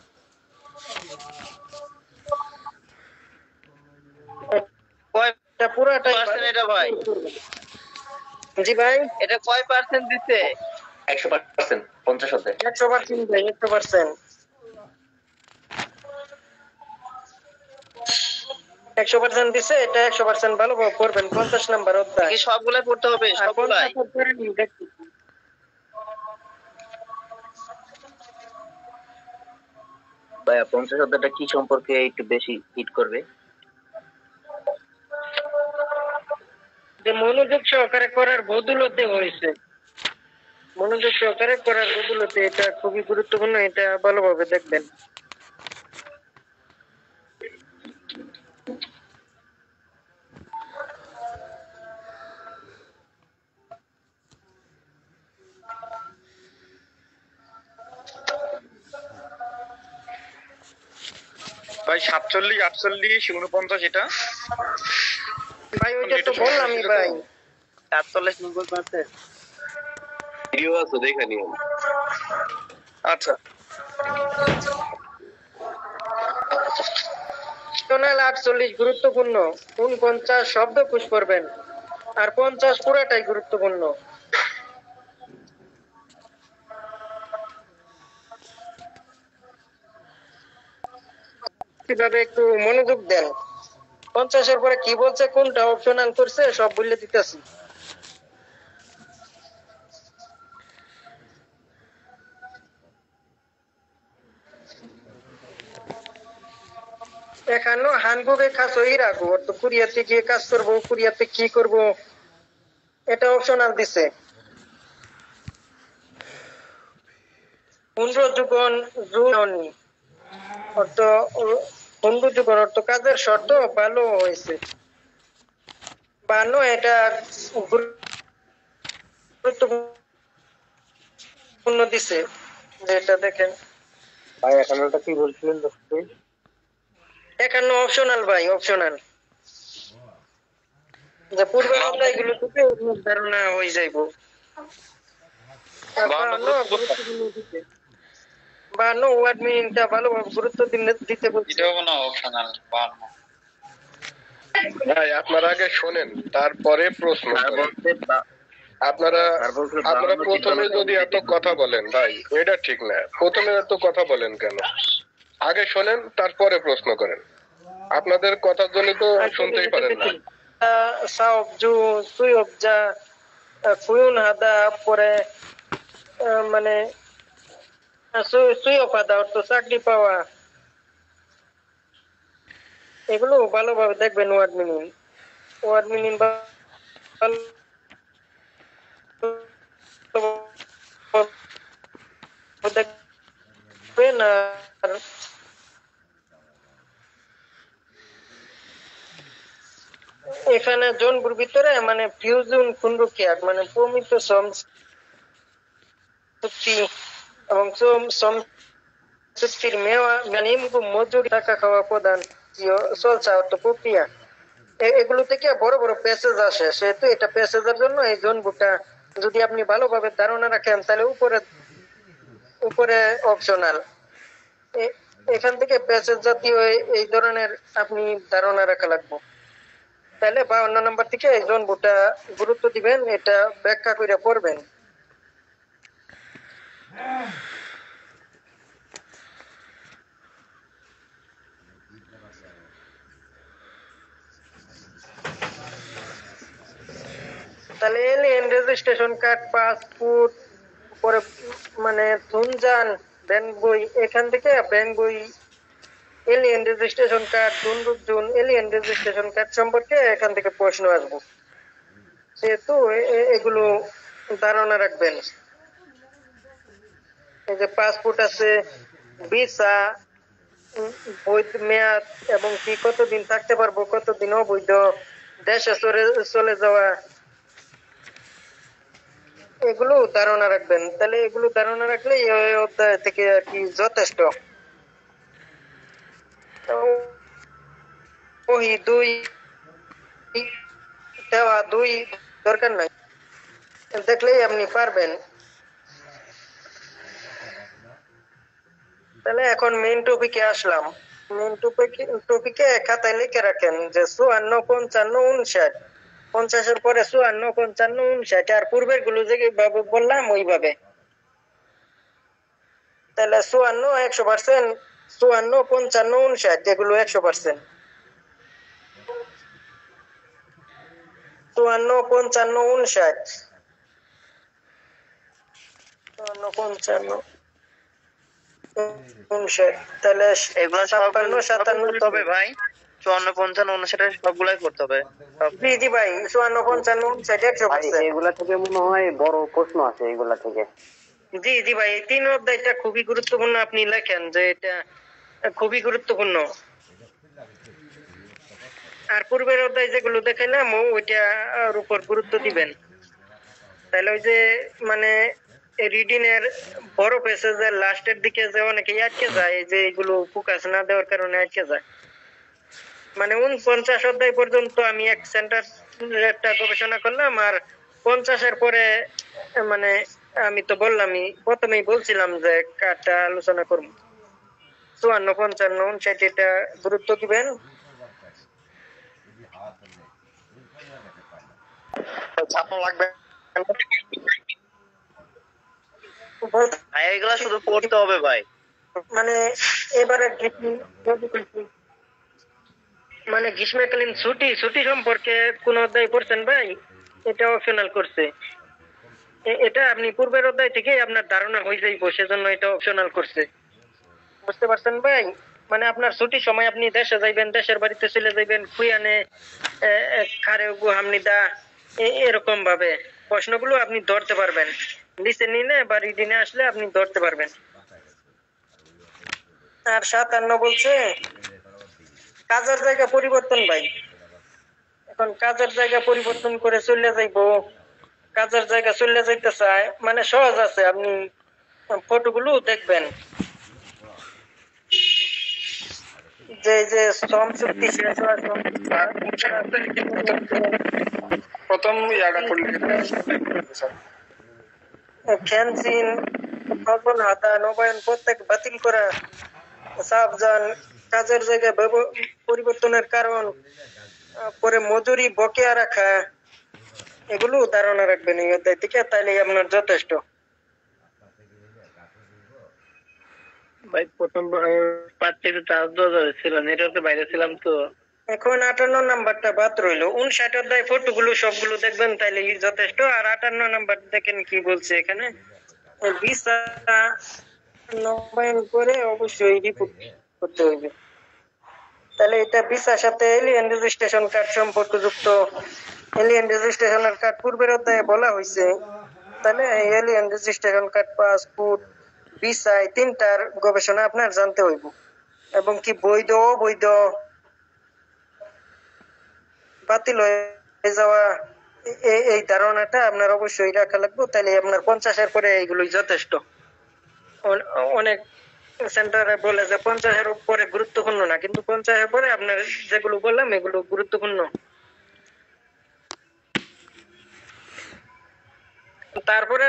S7: এটা পুরাটাই
S4: এটা ভাই,
S7: জি ভাই,
S4: এটা কয় পার্সেন্ট দিচ্ছে? 100%, 50 অধ্যায়।
S7: 100% ভাই, 100%। 100% দিছে, এটা 100% ভালোভাবে পড়বেন। 50 নাম্বার অধ্যায়
S4: কি সবগুলাই পড়তে হবে? সবগুলাই? ভাইয়া 50 অধ্যায়টা কি সম্পর্কে একটু বেশি হিট করবে?
S7: যে মনোযোগ সহকারে করার বদৌলতে হয়েছে, মনোযোগ সহকারে করার বদৌলতে এটা খুবই গুরুত্বপূর্ণ, এটা ভালোভাবে দেখবেন।
S3: ভাই 47, 48, 49 এটা
S7: ভাই ওইটা তো বললামই ভাই,
S4: 47 90%। ভিডিও আছে দেখে নিও।
S3: আচ্ছা।
S7: টোনাল 48 গুরুত্বপূর্ণ, 49 শব্দকোষ পড়বেন, আর 50 পুরাটাই গুরুত্বপূর্ণ। কিভাবে একটু মনোযোগ দেন। 50-এর পরে কি বলছে, কোনটা অপশনাল করছে সব বলে দিতেছি। এখানে হানগুকে কাজ ওই রাখবো, তো কুরিয়াতে গিয়ে কাজ করবো, কুরিয়াতে কি করব, এটা অপশনাল দিছে। পুনরুজ্জীবন জুনি অর্থ, পুনরুজ্জীবন অর্থ কাজের শর্ত ভালো হয়েছে। 52 এটা গুরুত্বপূর্ণ দিছে, যেটা দেখেন
S4: ভাই এখানেটা কি বলছিলেন দোস্ত?
S7: 51 অপশনাল ভাই, অপশনাল, যে পূর্বের অধ্যায়গুলো থেকে ধারণা হয়ে যাইব। 52 ওয়ার্ড মিনিংটা ভালোভাবে গুরুত্ব দিতে বলছি।
S3: এটাও না অপশনাল 52।
S8: ভাই আপনারা আগে শোনেন, তারপরে প্রশ্ন করেন। আপনারা আপনারা প্রথমে যদি এত কথা বলেন ভাই, এটা ঠিক না। প্রথমে এত কথা বলেন কেন? আগে শোনেন, তারপরে প্রশ্ন করেন। আপনাদের কথার জন্য তো শুনতেই পারেন না।
S7: সাউব জু সুইব যা ফুয়ুন হাদা পরে মানে সুইব হাদা অর্থ চাকরি পাওয়া, এগুলো ভালোভাবে দেখবেন। ওয়ার্ড মিনিং দেখবেন। আর এখানে জনপুর ভিতরে মানে ফিউজন কুন্ডুকিয়াত মানে প্রমিত চুক্তি এবং চুক্তির মেওয়া মানে মজুরি টাকা খাওয়া প্রদান চলছে অর্থ প্রক্রিয়া। এগুলো থেকে বড় বড় প্যাসেজ আসে, সেহেতু এটা প্যাসেজের জন্য এই জোনবুকটা যদি আপনি ভালোভাবে ধারণা রাখেন তাহলে উপরে উপরে অপশনাল। এখান থেকে প্যাসেজ জাতীয় এই ধরনের আপনি ধারণা রাখা লাগবে। তাহলে 52 নম্বর থেকে এই জোনবুকটা গুরুত্ব দিবেন, এটা ব্যাখ্যা করে পড়বেন। তাহলে এলিয়েন রেজিস্ট্রেশন কার্ড, পাসপোর্ট, পরে মানে ধুনজান ব্যাংক বই, এখান থেকে ব্যাংক বই, alien registration card, June alien registration card সম্পর্কে এখান থেকে প্রশ্ন আসবে, সেহেতু এগুলো ধারণা রাখবেন। এই যে পাসপোর্ট আছে, ভিসা, বৈধ মেয়াদ এবং কি কতদিন থাকতে পারবো, কতদিন অবৈধ, দেশে চলে যাওয়া, এগুলো ধারণা রাখবেন। তাহলে এগুলো ধারণা রাখলে এই অধ্যায় থেকে আর কি যথেষ্ট। ওই দুই দরকার নাই, দেখলেই আপনি পারবেন। তাহলে এখন মেইন টপিকে আসলাম। মেইন টপিকে খাতায় লিখে রাখেন যে 54, 55, 59, 50-এর পরে 54, 55, 59 আর পূর্বের গুলো যেভাবে বললাম ওইভাবে। তাহলে 54 100%, 54, 55, 59 এগুলো 100%, 54, 55, 59, 54, 55, 59, তাহলে
S4: এগুলো
S7: 56, 57
S4: তবে ভাই 54, 55, 59 সবগুলাই করতে হবে।
S7: জি ভাই 54, 55, 59 100%।
S4: এগুলা থেকে মনে হয় বড় প্রশ্ন আছে এগুলা থেকে।
S7: জি ভাই, 3 অধ্যায়টা খুবই গুরুত্বপূর্ণ, আপনি লেখেন যে এটা খুবই গুরুত্বপূর্ণ। আর পূর্বের অধ্যায় যেগুলো দেখাইলাম ওইটার উপর গুরুত্ব দিবেন। তাহলে ওই যে মানে রিডিং এর বড় প্যাসেজের লাস্টের দিকে যে অনেকে আটকে যায়, যে এগুলো ফোকাস না দেওয়ার কারণে আটকে যায়। মানে 49 অধ্যায় পর্যন্ত আমি এক সেন্টার একটা গবেষণা করলাম, আর 50-এর পরে মানে আমি তো বললামই, প্রথমেই বলছিলাম যে কাটা আলোচনা করব। 54, 55, 59 এটা গুরুত্ব দিবেন।
S4: ছাপা লাগবে ভাই, এগুলা শুধু পড়তে হবে ভাই।
S7: মানে এবারে মানে গ্রীষ্মকালীন ছুটি সম্পর্কে কোন অধ্যায় পড়ছেন ভাই? এটা অপশনাল করছে। এটা আপনি পূর্বের অধ্যায় থেকে আপনার ধারণা হয়ে যাইব, সেজন্য এটা অপশনাল করছে। বুঝতে পারছেন ভাই? মানে আপনার ছুটির সময় আপনি দেশে যাইবেন, দেশের বাড়িতে চলে যাইবেন, খুয়ানে খারে হামনিদা, এরকম ভাবে প্রশ্নগুলো আপনি ধরতে পারবেন। লিসে নিলে বা রিডিনে আসলে আপনি ধরতে পারবেন। আর 57 বলছে কাজের জায়গা পরিবর্তন ভাই। এখন কাজের জায়গা পরিবর্তন করে চলে যাইবো, কাজের জায়গা চলে যাইতে চায়, মানে সহজ আছে, আপনি ফটোগুলো দেখবেন। যে শ্রম চুক্তি শেষ হওয়ার
S8: প্রথম ইয়াটা পড়লে
S7: ফ্যান্সিন, ভবন হাতা, নবায়ন প্রত্যেক বাতিল করা, সাবধান, কাজের জায়গায় পরিবর্তনের কারণ, পরে মজুরি বকেয়া রাখা, এগুলো ধারণা রাখবেন এই অধ্যায় থেকে, তাহলে আপনার যথেষ্ট।
S1: ভাই প্রথম পার্ট থেকে 4,000 ছিল, নেটওয়ার্কের বাইরে ছিলাম তো।
S7: এখন 58 নাম্বারটা বাদ রইলো। 59 অধ্যায় ফটোগুলো সবগুলো দেখবেন, তাইলে যথেষ্ট। আর 58 নাম্বার দেখেন কি বলছে এখানে, ভিসা নবায়ন করে অবশ্যই রিপোর্ট করতে হইবে। তাহলে এটা ভিসার সাথে এলিয়েন রেজিস্ট্রেশন কার্ড সম্পর্কযুক্ত। এলিয়েন রেজিস্ট্রেশনের কার্ড পূর্বের অধ্যায়ে বলা হয়েছে। তাহলে alien registration card, passport, visa, এই তিনটার গবেষণা আপনার জানতে হইব, এবং কি বৈধ অবৈধ, বাতিল হয়ে যাওয়া, এই ধারণাটা আপনার অবশ্যই রাখা লাগবে। তাহলে আপনার 50-এর পরে এইগুলোই যথেষ্ট। অনেক সেন্টারে বলে যে 50-এর উপরে গুরুত্বপূর্ণ না, কিন্তু 50-এর পরে আপনার যেগুলো বললাম এগুলো গুরুত্বপূর্ণ। তারপরে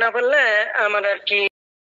S7: না পারলে আমার আর কি